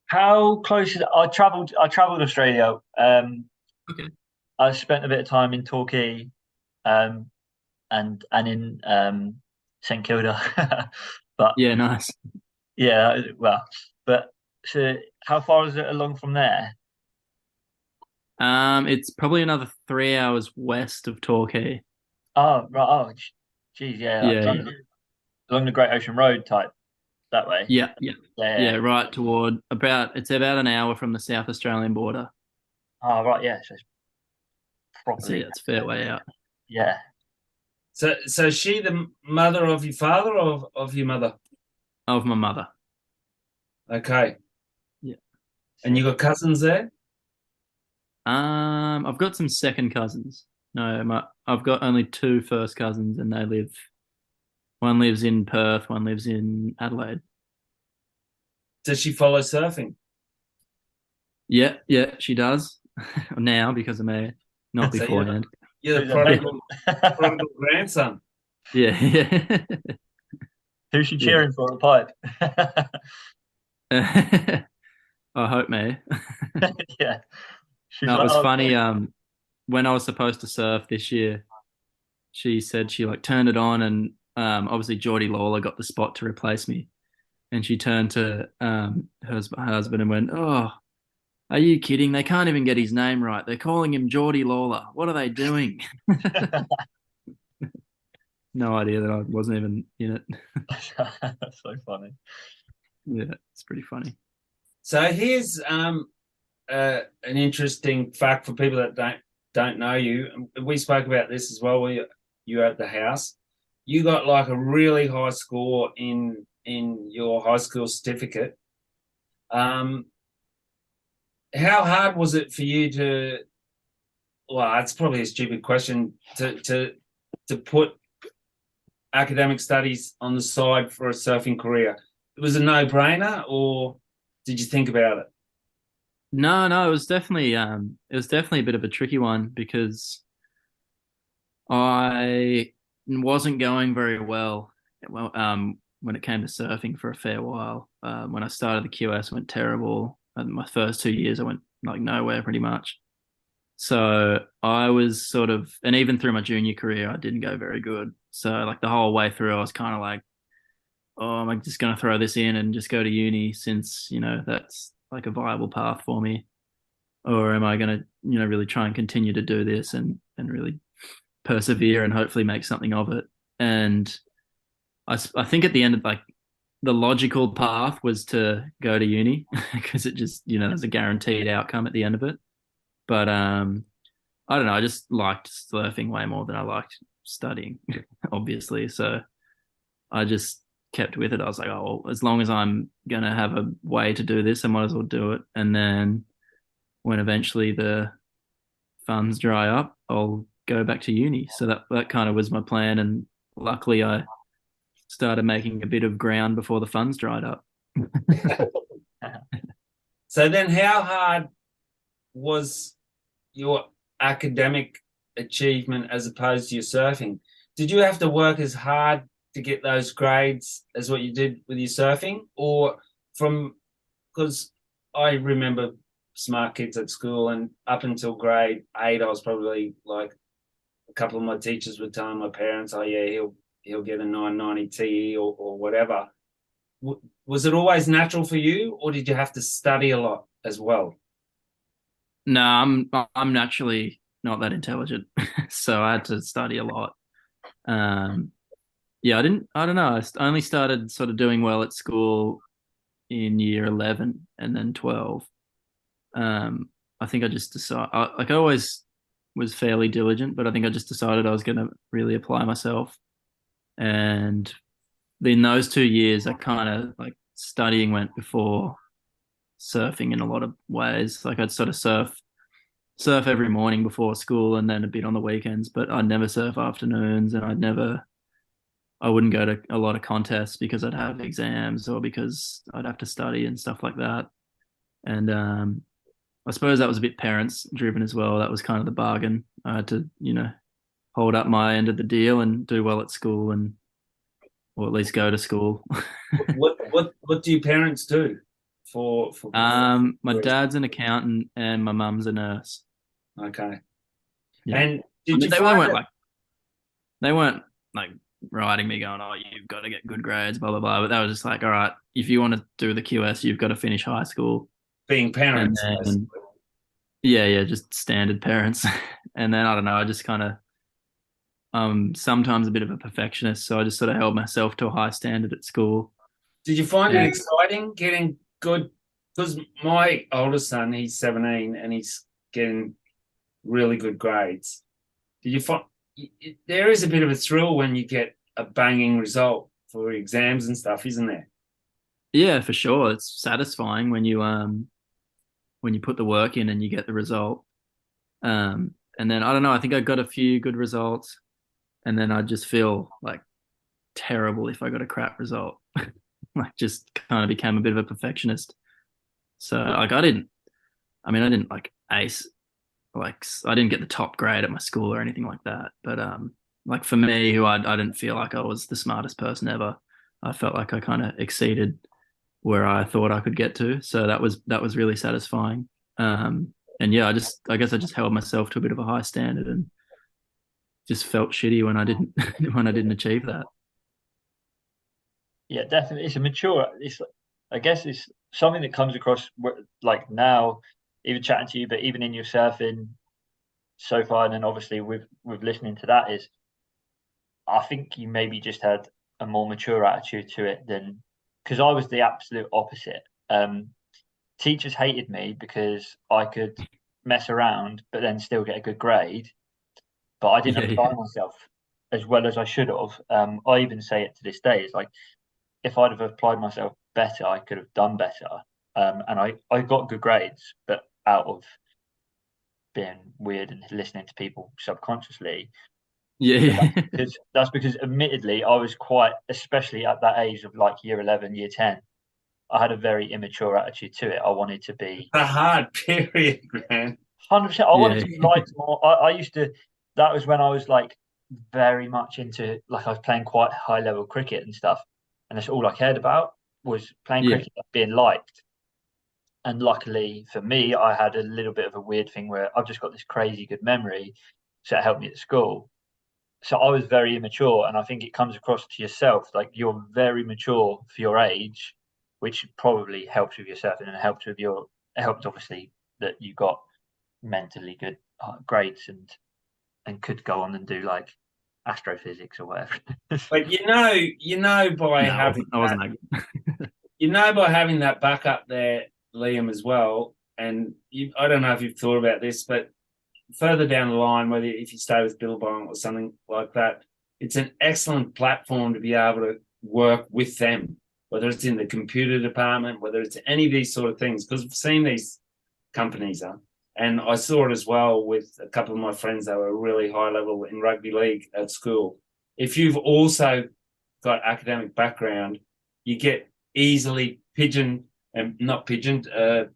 S2: how close is I traveled Australia.
S1: okay.
S2: I spent a bit of time in Torquay, um, and in St Kilda. But
S1: Yeah, nice.
S2: yeah, well, but so how far is it along from there?
S1: It's probably another 3 hours west of Torquay.
S2: Oh, right. Oh, geez, yeah,
S1: Yeah, yeah,
S2: along the Great Ocean Road type that way.
S1: yeah, yeah,
S2: Yeah.
S1: yeah. Right toward it's about an hour from the South Australian border.
S2: Oh, right. Yeah. So it's
S1: So yeah,
S2: properly.
S1: it's a fair way out
S2: Yeah.
S3: So is she the mother of your father or of your mother?
S1: of my mother.
S3: Okay.
S1: Yeah.
S3: And you got cousins there?
S1: I've got some second cousins. No, I've got only two first cousins, and one lives in Perth, one lives in Adelaide.
S3: Does she follow surfing?
S1: Yeah, yeah, she does now because of me, not
S3: So you're the,
S1: beforehand.
S3: you're the
S2: Who's her mate?
S3: prodigal grandson.
S1: Yeah, yeah,
S2: Who's she
S1: yeah.
S2: cheering for at the pipe?
S1: I hope, me.
S2: Yeah. She's
S1: No, it
S2: like,
S1: was
S2: oh,
S1: funny. When I was supposed to surf this year, she said she like turned it on, and obviously Geordie Lawler got the spot to replace me, and she turned to her husband and went, "Oh, are you kidding? They can't even get his name right. They're calling him Geordie Lawler. What are they doing?" No idea that I wasn't even in it.
S2: that's so funny.
S1: Yeah, it's pretty funny.
S3: So here's an interesting fact for people that don't know you. We spoke about this as well. You were at the house. You got like a really high score in your high school certificate. Um, how hard was it for you to? Well, it's probably a stupid question to put academic studies on the side for a surfing career. It was a no-brainer, or did you think about it?
S1: No, no, it was definitely a bit of a tricky one because I wasn't going very well, when it came to surfing for a fair while. When I started the QS, went terrible. And my first 2 years, I went like nowhere pretty much. So I was sort of, and even through my junior career, I didn't go very good. So like the whole way through, I was kind of like, oh, am I just going to throw this in and just go to uni since, that's like a viable path for me? Or am I going to, really try and continue to do this and really persevere and hopefully make something of it. And I think at the end of like the logical path was to go to uni because it just, there's a guaranteed outcome at the end of it. But I don't know, I just liked surfing way more than I liked studying, obviously. So I just kept with it. I was like, oh, well, as long as I'm gonna have a way to do this, I might as well do it. And then when eventually the funds dry up, I'll go back to uni. So that kind of was my plan. And luckily I started making a bit of ground before the funds dried up.
S3: So then how hard was your academic achievement as opposed to your surfing? Did you have to work as hard to get those grades as what you did with your surfing? Or because I remember smart kids at school, and up until grade 8, I was probably like, a couple of my teachers would tell my parents, oh yeah, he'll get a 990 TE or whatever. Was it always natural for you, or did you have to study a lot as well?
S1: No, I'm naturally not that intelligent, so I had to study a lot. Yeah, I don't know. I only started sort of doing well at school in year 11 and then 12. I think I just decided, I always was fairly diligent, but I think I just decided I was going to really apply myself. And in those 2 years, I kind of like studying went before surfing in a lot of ways. Like I'd sort of surf every morning before school and then a bit on the weekends, but I'd never surf afternoons, and I wouldn't go to a lot of contests because I'd have exams or because I'd have to study and stuff like that. And I suppose that was a bit parents driven as well. That was kind of the bargain. I had to, hold up my end of the deal and do well at school, and or at least go to school.
S3: What do your parents do for
S1: My dad's an accountant and my mum's a nurse.
S3: Okay.
S1: Yeah.
S3: And
S1: I
S3: did
S1: mean,
S3: you
S1: they
S3: find
S1: weren't
S3: it?
S1: like they weren't like writing me going, oh, you've got to get good grades, blah blah blah. But they were just like, all right, if you want to do the QS, you've got to finish high school.
S3: Being
S1: And
S3: parents,
S1: then
S3: basically.
S1: yeah, just standard parents. And then I don't know, I just kind of sometimes a bit of a perfectionist, so I just sort of held myself to a high standard at school.
S3: Did you find it
S1: And
S3: exciting getting good? Because my oldest son, he's 17, and he's getting really good grades. Did you find there is a bit of a thrill when you get a banging result for exams and stuff, isn't there?
S1: yeah, for sure, it's satisfying when you put the work in and you get the result. And then I don't know, I think I got a few good results, and then I just feel like terrible if I got a crap result. Like just kind of became a bit of a perfectionist. So like I didn't like ace, like I didn't get the top grade at my school or anything like that. But like for me, who I didn't feel like I was the smartest person ever. I felt like I kind of exceeded where I thought I could get to. So that was really satisfying. And yeah, I guess I just held myself to a bit of a high standard and just felt shitty when I didn't when I didn't achieve that.
S2: Yeah, definitely. It's a mature. I guess it's something that comes across like now, even chatting to you, but even in your surfing so far, and then obviously with listening to that is, I think you maybe just had a more mature attitude to it than because I was the absolute opposite. Teachers hated me because I could mess around, but then still get a good grade. But I didn't
S1: Yeah,
S2: apply
S1: yeah,
S2: myself as well as I should have. I even say it to this day. It's like if I'd have applied myself better, I could have done better. And I got good grades, but out of being weird and listening to people subconsciously.
S1: yeah,
S2: But
S1: yeah.
S2: that's because admittedly I was quite, especially at that age of like year 11, year 10, I had a very immature attitude to it. I wanted to be
S3: A hard period, man.
S2: 100%. I wanted
S1: Yeah,
S2: to be liked more. I used to, that was when I was like very much into, like I was playing quite high level cricket and stuff. And that's all I cared about was playing
S1: yeah,
S2: cricket, being liked. And luckily for me, I had a little bit of a weird thing where I've just got this crazy good memory. So it helped me at school. So I was very immature. And I think it comes across to yourself like you're very mature for your age, which probably helps with your surfing and helps with it helped obviously that you got mentally good grades and and could go on and do like astrophysics or whatever.
S3: But by
S1: No,
S3: having
S1: I wasn't
S3: that,
S1: that good.
S3: by having that backup there, Liam, as well. And I don't know if you've thought about this, but further down the line, whether if you stay with Billabong or something like that, it's an excellent platform to be able to work with them, whether it's in the computer department, whether it's any of these sort of things, because we've seen these companies are. And I saw it as well with a couple of my friends that were really high level in rugby league at school. If you've also got academic background, you get easily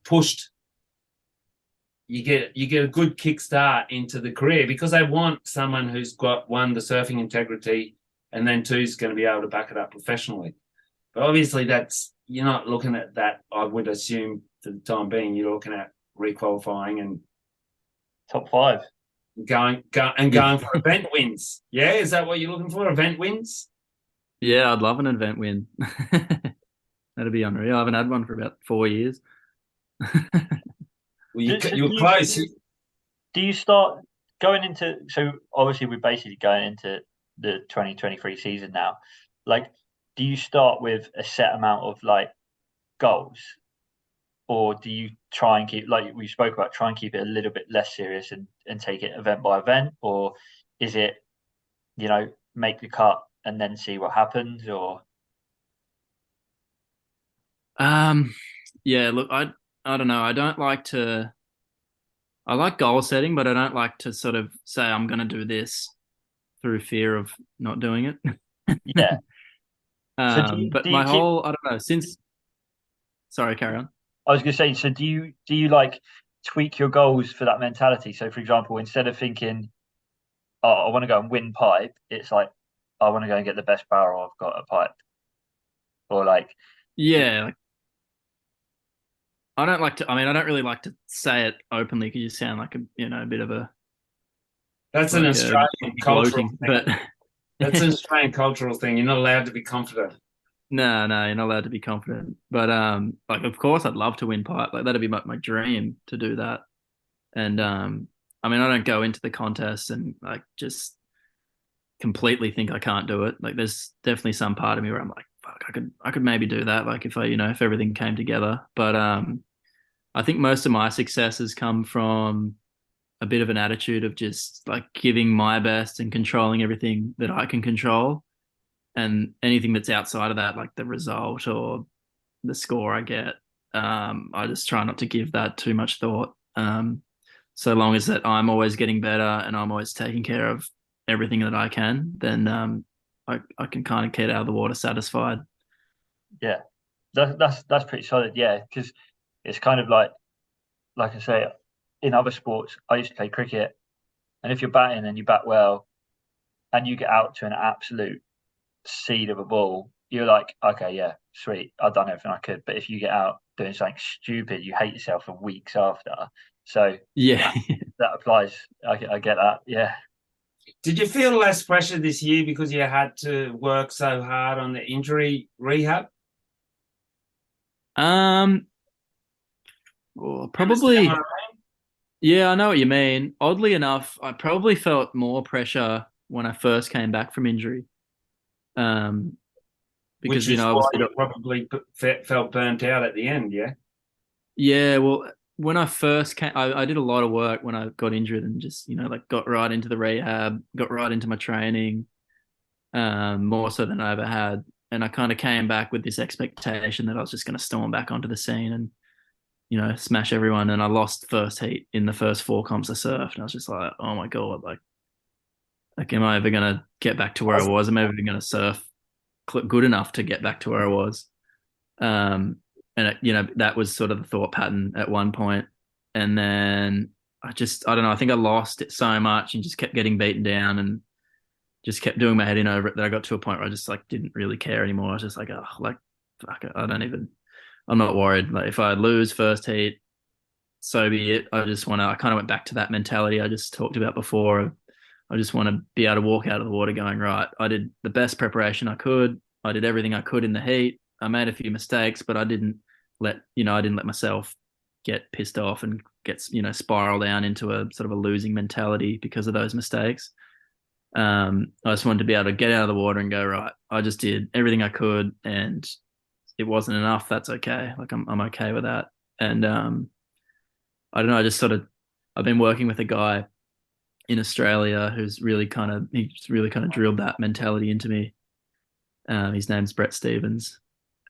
S3: pushed. You get a good kickstart into the career because they want someone who's got, one, the surfing integrity, and then two, is going to be able to back it up professionally. But obviously you're not looking at that, I would assume, for the time being. You're looking at requalifying and
S2: Top 5.
S3: going for event wins. Yeah, is that what you're looking for? Event wins?
S1: Yeah, I'd love an event win. That'd be unreal. I haven't had one for about 4 years.
S3: Well, you're close.
S2: Do you start going into? So obviously, we're basically going into the 2023 season now. Like, do you start with a set amount of like goals, or do you try and keep, like we spoke about, try and keep it a little bit less serious and take it event by event, or is it, make the cut and then see what happens, or?
S1: Yeah, look, I don't know. I like goal setting, but I don't like to sort of say I'm going to do this through fear of not doing it.
S2: Yeah. So
S1: But my whole, I don't know, sorry, carry on.
S2: I was going to say, so do you like tweak your goals for that mentality? So, for example, instead of thinking, "Oh, I want to go and win pipe," it's like, "I want to go and get the best barrel I've got at pipe," or like,
S1: Yeah, I don't like to, I don't really like to say it openly because you sound like a bit of a,
S3: That's an Australian cultural thing.
S1: But
S3: that's an Australian cultural thing. You're not allowed to be confident.
S1: No, you're not allowed to be confident. But of course, I'd love to win pipe. Like that'd be my dream to do that. And I don't go into the contest and like just completely think I can't do it. Like there's definitely some part of me where I'm like, fuck, I could maybe do that. Like if everything came together. But I think most of my successes come from a bit of an attitude of just like giving my best and controlling everything that I can control. And anything that's outside of that, like the result or the score I get, I just try not to give that too much thought. So long as that I'm always getting better and I'm always taking care of everything that I can, then I can kind of get out of the water satisfied.
S2: Yeah, that's pretty solid. Yeah, because it's kind of like I say, in other sports, I used to play cricket, and if you're batting and you bat well, and you get out to an absolute seed of a ball, you're like, okay, yeah, sweet, I've done everything I could. But if you get out doing something stupid, you hate yourself for weeks after. So
S1: yeah,
S2: that applies. I get that. Yeah.
S3: Did you feel less pressure this year because you had to work so hard on the injury rehab?
S1: Well, probably. Yeah, I know what you mean. Oddly enough, I probably felt more pressure when I first came back from injury. Because
S3: which is why you probably felt burnt out at the end, yeah.
S1: Yeah, well, when I first came, I did a lot of work when I got injured and just like got right into the rehab, got right into my training, more so than I ever had. And I kind of came back with this expectation that I was just going to storm back onto the scene and smash everyone. And I lost first heat in the first 4 comps I surfed, and I was just like, oh my god, like am I ever going to get back to where I was? Am I ever going to surf good enough to get back to where I was? And that was sort of the thought pattern at one point. And then I don't know, I think I lost it so much and just kept getting beaten down and just kept doing my head in over it that I got to a point where I just like didn't really care anymore. I was just like, oh, like fuck it, I'm not worried. Like if I lose first heat, so be it. I kind of went back to that mentality I just talked about before. I just want to be able to walk out of the water going, right, I did the best preparation I could. I did everything I could in the heat. I made a few mistakes, but I didn't let myself get pissed off and gets, spiral down into a sort of a losing mentality because of those mistakes. I just wanted to be able to get out of the water and go, right, I just did everything I could and it wasn't enough. That's okay. Like I'm okay with that. And I don't know, I've been working with a guy in Australia he's really kind of drilled that mentality into me. His name's Brett Stevens.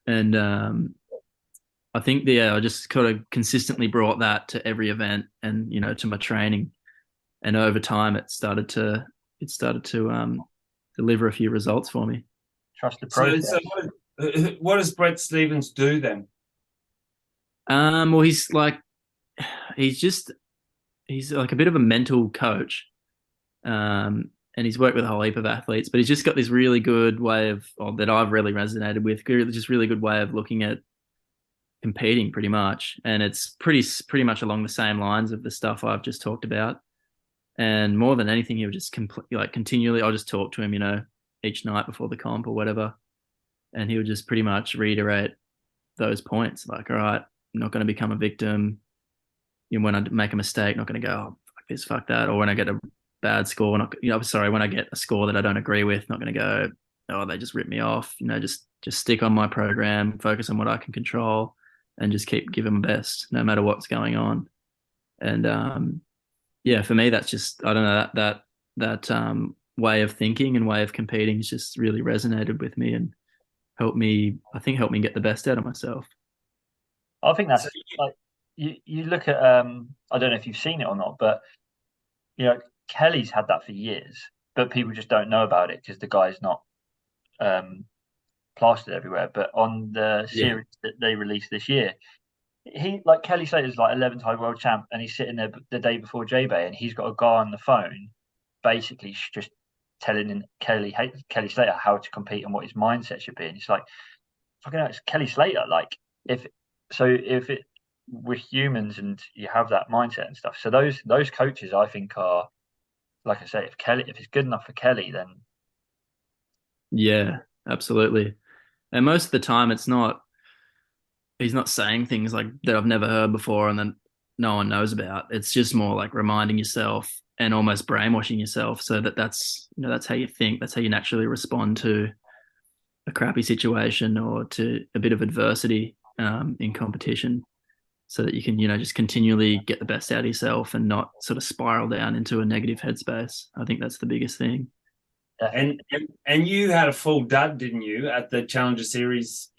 S1: And I think I just kind of consistently brought that to every event and, to my training. And over time it started to deliver a few results for me.
S2: Trust the process.
S3: So what does Brett Stevens do then?
S1: Well, he's like a bit of a mental coach. And he's worked with a whole heap of athletes, but he's just got this really good way that I've really resonated with, just really good way of looking at competing pretty much. And it's pretty much along the same lines of the stuff I've just talked about. And more than anything, he'll just continually, I'll just talk to him, each night before the comp or whatever. And he'll just pretty much reiterate those points. Like, all right, I'm not going to become a victim. When I make a mistake, not going to go, oh, fuck this, fuck that. Or when I get a bad score, when I get a score that I don't agree with, not going to go, oh, they just ripped me off. Just stick on my program, focus on what I can control, and just keep giving my best, no matter what's going on. And for me, that's just, I don't know, that way of thinking and way of competing has just really resonated with me and helped me get the best out of myself.
S2: I think that's like you look at I don't know if you've seen it or not, but Kelly's had that for years, but people just don't know about it because the guy's not plastered everywhere. But on the series that they released this year, he, like Kelly Slater's like 11-time world champ, and he's sitting there the day before J-Bay, and he's got a guy on the phone basically just telling Kelly Slater how to compete and what his mindset should be. And it's like, fucking hell, it's Kelly Slater. Like, if we're humans and you have that mindset and stuff. So those coaches, I think, are, like I say, if it's good enough for Kelly, then
S1: yeah, absolutely. And most of the time, he's not saying things like that I've never heard before and then no one knows about. It's just more like reminding yourself and almost brainwashing yourself so that's how you think, that's how you naturally respond to a crappy situation or to a bit of adversity in competition, so that you can, just continually get the best out of yourself and not sort of spiral down into a negative headspace. I think that's the biggest thing.
S3: And you had a full dud, didn't you, at the Challenger Series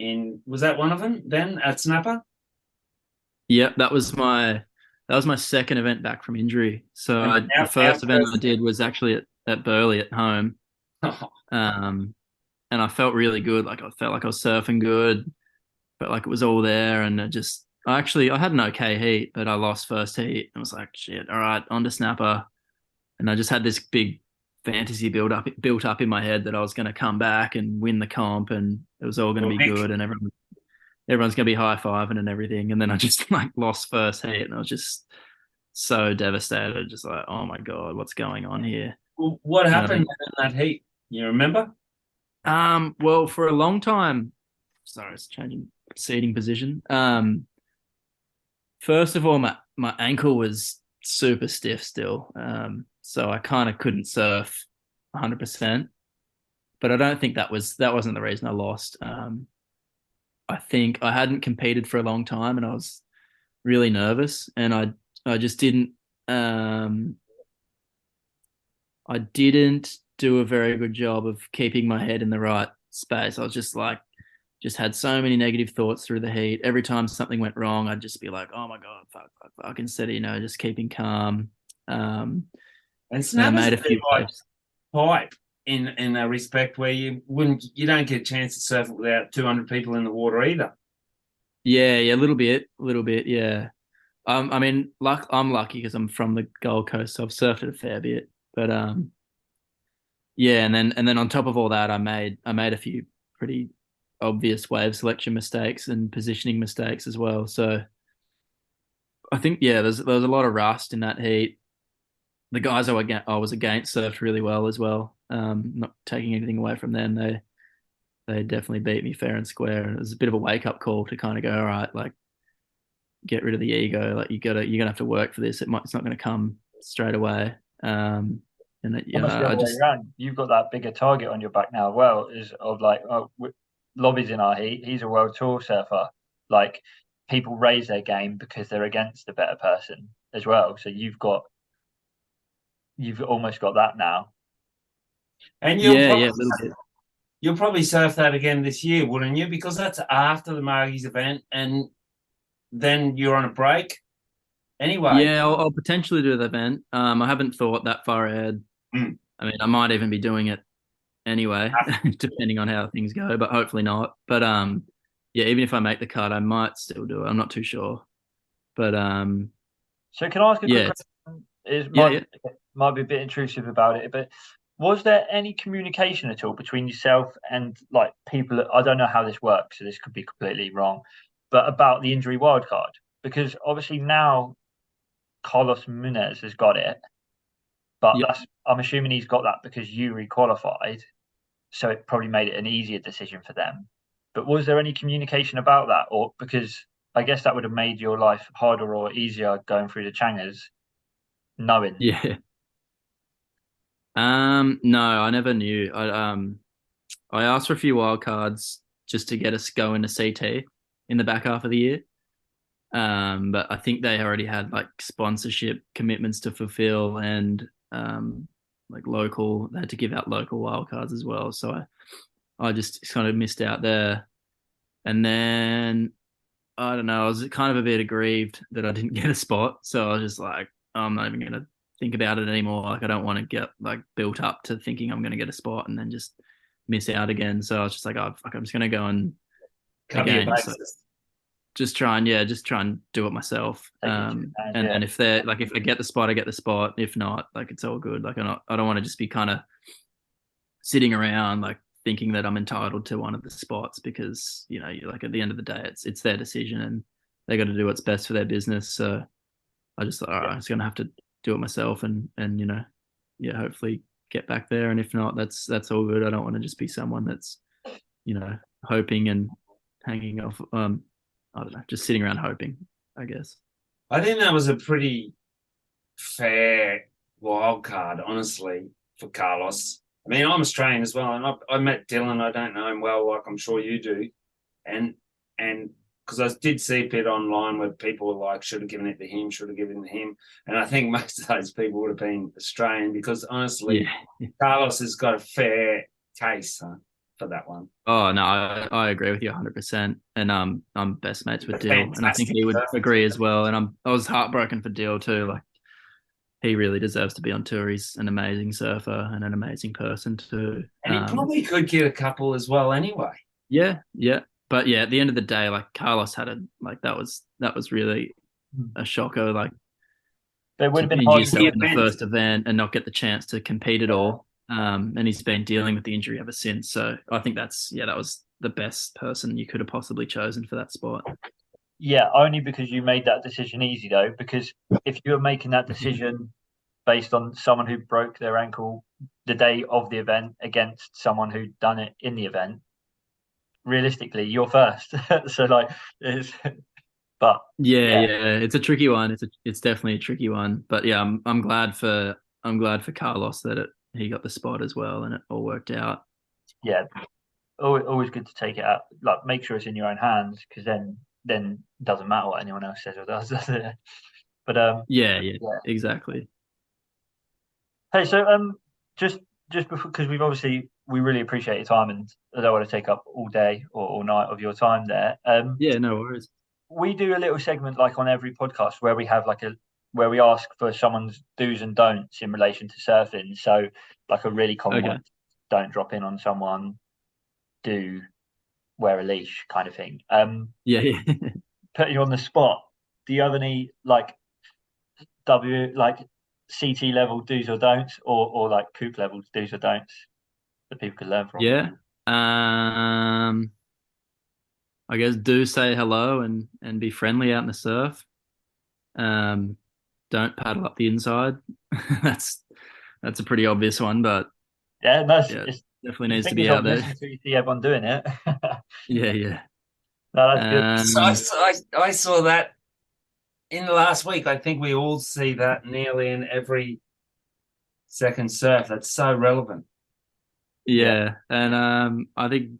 S3: was that one of them then at Snapper?
S1: Yep, that was my second event back from injury. So the first event I did was actually at Burleigh at home. And I felt really good. Like I felt like I was surfing good, felt like it was all there. And I had an okay heat, but I lost first heat. I was like, shit, all right, on to Snapper. And I just had this big fantasy built up in my head that I was going to come back and win the comp and it was all going to be good and everyone's going to be high-fiving and everything. And then I just lost first heat and I was just so devastated, just like, oh my God, what's going on here?
S3: Well, what happened in that heat? You remember?
S1: Well, for a long time, sorry, it's changing seating position. First of all, my ankle was super stiff still. So I kind of couldn't surf 100%, but I don't think that wasn't the reason I lost. I think I hadn't competed for a long time and I was really nervous and I just didn't do a very good job of keeping my head in the right space. I was just had so many negative thoughts through the heat. Every time something went wrong, I'd just be like, oh my God, fuck, instead of, just keeping calm.
S3: And Snapper's a few pipe in a respect where you don't get a chance to surf it without 200 people in the water either.
S1: Yeah, a little bit, yeah. I mean, I'm lucky because I'm from the Gold Coast, so I've surfed it a fair bit. But yeah, and then on top of all that, I made a few pretty obvious wave selection mistakes and positioning mistakes as well. So I think there was a lot of rust in that heat. The guys I was against surfed really well as well. Not taking anything away from them, they definitely beat me fair and square. And it was a bit of a wake up call to kind of go, all right, like get rid of the ego. Like you're gonna have to work for this. It's not gonna come straight away. And that,
S2: Almost the
S1: I
S2: other way
S1: just
S2: around. You've got that bigger target on your back now. Well, is of like, oh, Lobby's in our heat. He's a world tour surfer. Like people raise their game because they're against a better person as well. So you've almost got that now.
S3: And
S1: yeah, a little bit.
S3: you'll probably surf that again this year, wouldn't you? Because that's after the Margie's event, and then you're on a break anyway.
S1: Yeah, I'll potentially do the event. I haven't thought that far ahead.
S3: Mm.
S1: I mean, I might even be doing it anyway, depending on how things go, but hopefully not. But yeah, even if I make the cut, I might still do it. I'm not too sure. But
S2: So can I ask a quick
S1: yeah,
S2: question? It
S1: yeah.
S2: might be a bit intrusive about it, but was there any communication at all between yourself and like people? I don't know how this works, so this could be completely wrong, but about the injury wildcard, because obviously now Carlos Munez has got it, but
S1: Yeah.
S2: I'm assuming he's got that because you requalified, so it probably made it an easier decision for them. But was there any communication about that, or because I guess that would have made your life harder or easier going through the Changers, knowing?
S1: Yeah. No, I never knew. I asked for a few wild cards just to get us going to CT in the back half of the year. But I think they already had like sponsorship commitments to fulfill and like local, they had to give out local wild cards as well. So I just kind of missed out there. And then I don't know, I was kind of a bit aggrieved that I didn't get a spot. So I was just like, I'm not even gonna think about it anymore. Like I don't want to get like built up to thinking I'm gonna get a spot and then just miss out again. So I was just like, oh fuck, I'm just gonna go and
S3: Cover your
S1: again
S3: bases.
S1: just try and do it myself. And
S2: Yeah.
S1: then if they're like if I get the spot, I get the spot. If not, like it's all good. Like I don't want to just be kind of sitting around like thinking that I'm entitled to one of the spots because like at the end of the day, it's their decision and they got to do what's best for their business. So I just thought, all right, I'm just gonna have to do it myself and yeah, hopefully get back there. And if not, that's all good. I don't want to just be someone that's hoping and hanging off. I don't know, just sitting around hoping, I guess.
S3: I think that was a pretty fair wild card, honestly, for Carlos. I mean, I'm Australian as well, and I met Dylan. I don't know him well, like I'm sure you do, and because I did see a bit online where people were like, should have given it to him, should have given it to him, and I think most of those people would have been Australian because honestly,
S1: Yeah.
S3: Carlos has got a fair case for that one.
S1: Oh no, I agree with you 100%. And I'm best mates with Dill, and I think
S3: Fantastic
S1: he would
S3: surfer.
S1: agree as well. And I was heartbroken for Dill too. Like he really deserves to be on tour. He's an amazing surfer and an amazing person too.
S3: And he probably could get a couple as well anyway.
S1: Yeah, yeah. But yeah, at the end of the day, like Carlos had that was really a shocker. Like
S2: It would
S1: to
S2: have been
S1: injure
S2: hard.
S1: yourself in the first event and not get the chance to compete at all. And he's been dealing with the injury ever since. So I think that was the best person you could have possibly chosen for that spot.
S2: Yeah, only because you made that decision easy though. Because if you were making that decision based on someone who broke their ankle the day of the event against someone who'd done it in the event, realistically, you're first. So like, but
S1: Yeah, it's a tricky one. It's definitely a tricky one. But yeah, I'm glad for Carlos that he got the spot as well and it all worked out.
S2: yeah, always good to take it out. Like, make sure it's in your own hands because then it doesn't matter what anyone else says or does, does it? But
S1: Yeah, exactly.
S2: hey, so just before, because we really appreciate your time, and I don't want to take up all day or all night of your time there.
S1: Yeah, no worries.
S2: We do a little segment like on every podcast where we have where we ask for someone's do's and don'ts in relation to surfing. So like a really common one, don't drop in on someone, do wear a leash kind of thing.
S1: Yeah.
S2: Put you on the spot. Do you have any like CT level do's or don'ts, or like Coop level do's or don'ts that people could learn from?
S1: Yeah. I guess do say hello and be friendly out in the surf. Don't paddle up the inside. that's a pretty obvious one, but
S2: yeah,
S1: it definitely needs to be out there.
S2: Until you see everyone doing it.
S1: Yeah.
S2: No, that's good.
S3: So I saw that in the last week, I think we all see that nearly in every second surf. That's so relevant.
S1: Yeah, and I think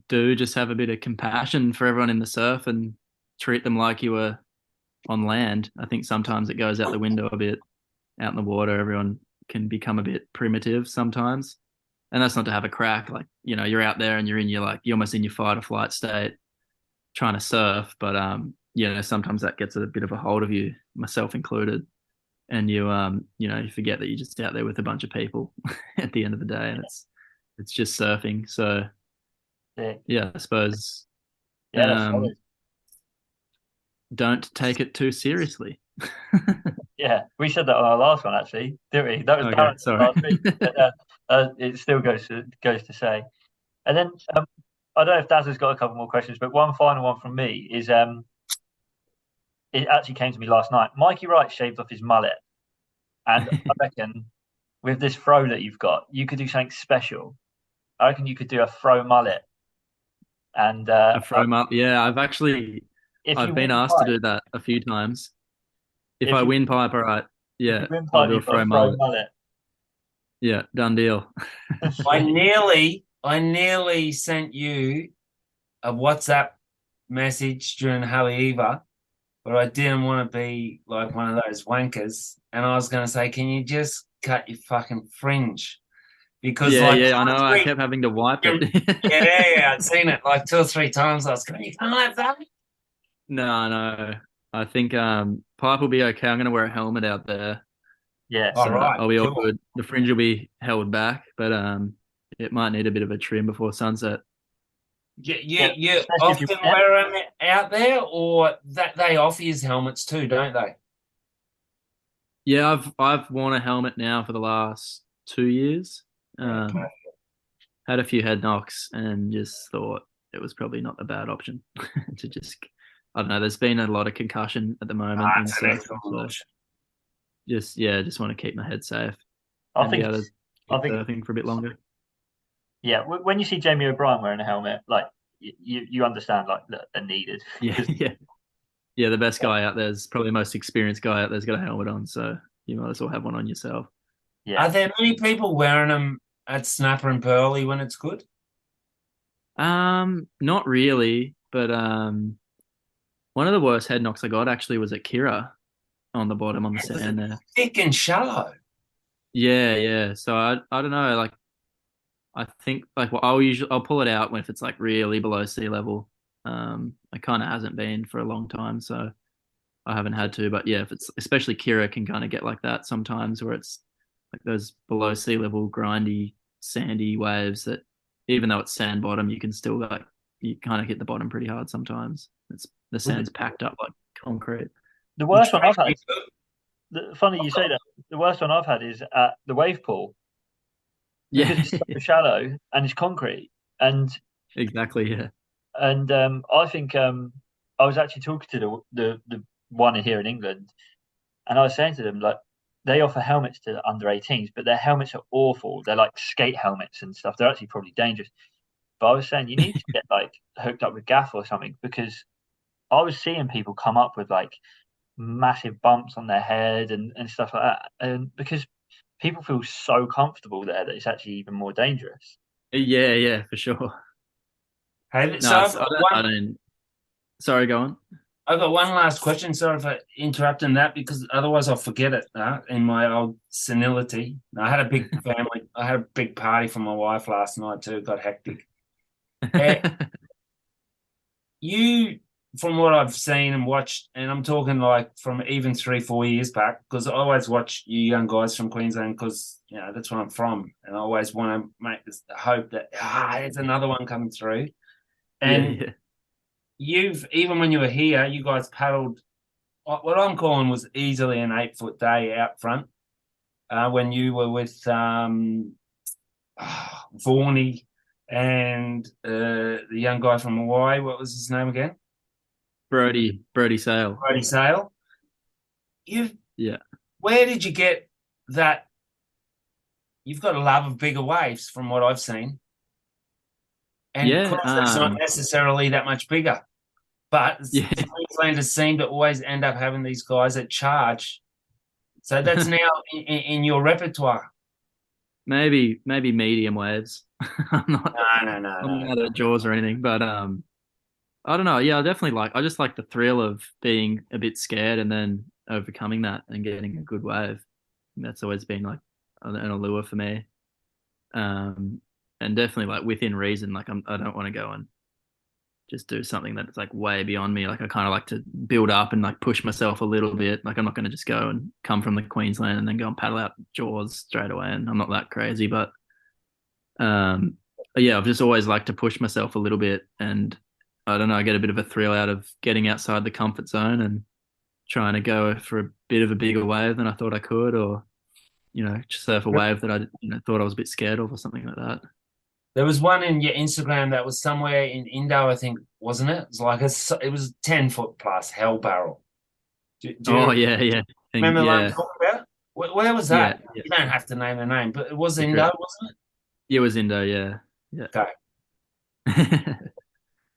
S1: do just have a bit of compassion for everyone in the surf and treat them like you were on land. I think sometimes it goes out the window a bit. Out in the water, everyone can become a bit primitive sometimes. And that's not to have a crack. Like, you're out there and you're almost in your fight or flight state trying to surf. But, sometimes that gets a bit of a hold of you, myself included. And you forget that you're just out there with a bunch of people at the end of the day. And it's just surfing. So, yeah, I suppose,
S2: Yeah, that's solid.
S1: don't take it too seriously.
S2: Yeah, we said that on our last one actually, didn't we? That was
S1: Okay,
S2: Darren's
S1: sorry.
S2: last week. It still goes to say. And then I don't know if Daz has got a couple more questions, but one final one from me is it actually came to me last night. Mikey Wright shaved off his mullet, and I reckon with this throw that you've got, you could do something special. I reckon you could do a throw mullet, and
S1: A throw 'em up. Yeah,
S2: if
S1: I've
S2: you
S1: been
S2: win
S1: asked to
S2: pipe,
S1: do that a few times. If
S2: if
S1: I
S2: you
S1: win pipe, all right.
S2: if you
S1: Yeah,
S2: win
S1: I'll
S2: pipe,
S1: do a
S2: you've got
S1: throw
S2: a throw
S1: mullet.
S2: mullet.
S1: Yeah, done deal.
S3: I nearly sent you a WhatsApp message during Haleiwa, but I didn't want to be like one of those wankers. And I was going to say, can you just cut your fucking fringe? Because
S1: Yeah,
S3: like
S1: yeah, I know. I
S3: three,
S1: kept having to wipe
S3: yeah,
S1: it.
S3: yeah, I'd seen it like 2 or 3 times. I was going, you can't have that.
S1: No, no. I think pipe will be okay. I'm gonna wear a helmet out there,
S2: Yeah,
S3: All
S1: so
S3: right,
S1: I'll be all
S3: cool.
S1: good. The fringe will be held back, but it might need a bit of a trim before sunset.
S3: You
S2: especially if you
S3: often
S2: win it.
S3: wear them out there, or that they offer you helmets too, don't they?
S1: Yeah, I've worn a helmet now for the last 2 years.
S3: Yeah,
S1: Um, had a few head knocks and just thought it was probably not a bad option to just. I don't know. There's been a lot of concussion at the moment in
S3: that's an
S1: surfing,
S3: excellent
S1: so
S3: option.
S1: just want to keep my head safe
S2: I
S1: and be
S2: think
S1: able to
S2: I
S1: keep
S2: think
S1: surfing for a bit longer.
S2: yeah. When you see Jamie O'Brien wearing a helmet, like you understand like that they're needed.
S1: Yeah,
S2: 'Cause,
S1: yeah, yeah. The best guy out there is probably the most experienced guy out there's got a helmet on, so you might as well have one on yourself.
S2: yeah,
S3: Are there many people wearing them at Snapper and Pearly when it's good?
S1: Not really, but one of the worst head knocks I got actually was at Kira on the bottom on the
S3: Because it's
S1: sand there.
S3: thick and shallow.
S1: Yeah, yeah. So I don't know, like I think like well, I'll pull it out when if it's like really below sea level. It kind of hasn't been for a long time, so I haven't had to. But yeah, if it's especially Kira can kind of get like that sometimes, where it's like those below sea level grindy sandy waves that even though it's sand bottom, you can still like you kind of hit the bottom pretty hard sometimes. It's the sand's packed up like concrete.
S2: the
S3: You
S2: worst one
S3: train
S2: I've had.
S3: people.
S2: Funny you say that. The worst one I've had is at the wave pool because
S1: Yeah,
S2: it's so shallow and it's concrete. And
S1: exactly. Yeah.
S2: I think I was actually talking to the one here in England, and I was saying to them like they offer helmets to under 18s, but their helmets are awful. They're like skate helmets and stuff. They're actually probably dangerous. But I was saying you need to get like hooked up with gaff or something because I was seeing people come up with like massive bumps on their head and stuff like that, and because people feel so comfortable there that it's actually even more dangerous.
S1: Yeah, yeah, for sure.
S3: Hey, so
S1: No, it's, I don't. Sorry, go on.
S3: I've got one last question. Sorry for interrupting that because otherwise I'll forget it in my old senility. I had a big family. I had a big party for my wife last night too. It got hectic. Uh, you, from what I've seen and watched, and I'm talking like from even 3-4 years back, because I always watch you young guys from Queensland because that's where I'm from, and I always want to make this hope that there's another one coming through.
S1: Yeah,
S3: And
S1: yeah.
S3: you've even when you were here, you guys paddled what I'm calling was easily an 8-foot day out front when you were with Vorney and the young guy from Hawaii. What was his name again?
S1: Brody Sale.
S3: Brody Sale. You,
S1: Yeah.
S3: where did you get that? You've got a love of bigger waves, from what I've seen, and
S1: Yeah.
S3: Queensland's not necessarily that much bigger. But
S1: Yeah.
S3: Queenslanders seem to always end up having these guys that charge. So that's now in your repertoire.
S1: Maybe medium waves. I'm not I'm
S3: No.
S1: not at Jaws or anything, but I don't know. Yeah, I just like the thrill of being a bit scared and then overcoming that and getting a good wave. And that's always been like an allure for me. And definitely like within reason, like I don't want to go and just do something that's like way beyond me. Like I kind of like to build up and like push myself a little bit. Like I'm not going to just go and come from the Queensland and then go and paddle out Jaws straight away. And I'm not that crazy, but um, yeah, I've just always liked to push myself a little bit, and I don't know, I get a bit of a thrill out of getting outside the comfort zone and trying to go for a bit of a bigger wave than I thought I could, or surf a wave that I thought I was a bit scared of, or something like that.
S3: There was one in your Instagram that was somewhere in Indo, I think, wasn't it? It was like it was 10 foot plus hell barrel. Do
S1: Oh
S3: you
S1: yeah.
S3: remember what I'm
S1: Yeah,
S3: talking about? Where was
S1: yeah,
S3: that? You don't have to name the name, but it was
S1: the
S3: Indo,
S1: grip.
S3: wasn't
S1: Yeah, it was Indo. Yeah, yeah.
S3: it? Okay,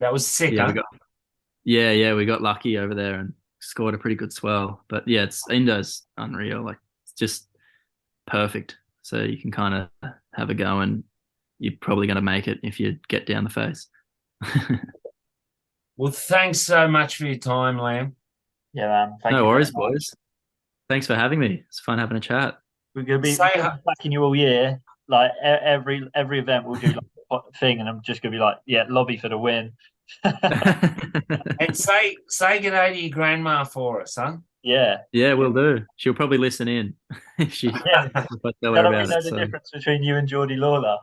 S3: that was sick,
S1: Yeah,
S3: huh?
S1: we got lucky over there and scored a pretty good swell. But yeah, it's Indo's unreal. Like it's just perfect. So you can kind of have a go, and you're probably going to make it if you get down the face.
S3: Well, thanks so much for your time, Lamb.
S2: Yeah, man. Thank
S1: No
S2: you very
S1: worries,
S2: much.
S1: boys. Thanks for having me. It's fun having a chat.
S2: We're gonna be
S3: Say
S2: backing you all year. Like every event, we'll do like a thing, and I'm just gonna be like, yeah, lobby for the win.
S3: And say g'day to your grandma for us, huh?
S2: Yeah,
S1: Yeah, we'll do. She'll probably listen in if
S2: yeah.
S1: if I tell her
S2: Tell them we
S1: about
S2: know
S1: it.
S2: the
S1: So
S2: difference between you and Geordie Lawler.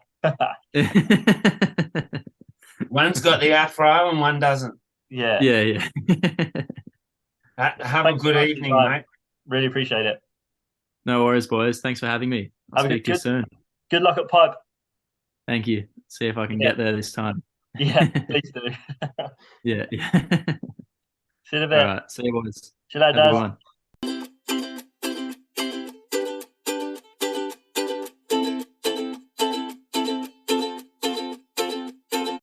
S3: One's got the afro and one doesn't.
S2: Yeah.
S1: yeah.
S3: Have a
S2: Thanks so
S3: good
S2: much for your
S3: evening,
S2: time.
S3: mate.
S2: Really appreciate it.
S1: No worries, boys. Thanks for having me. I'll
S2: Have a
S1: speak to you soon.
S2: good luck at pipe.
S1: Thank you. See if I can
S2: Yeah.
S1: get there this time.
S2: Yeah, please do.
S1: Yeah.
S2: See you in a
S1: All
S2: bit.
S1: right. See you, boys.
S2: See you later,
S1: Have a good
S2: Daz.
S1: one.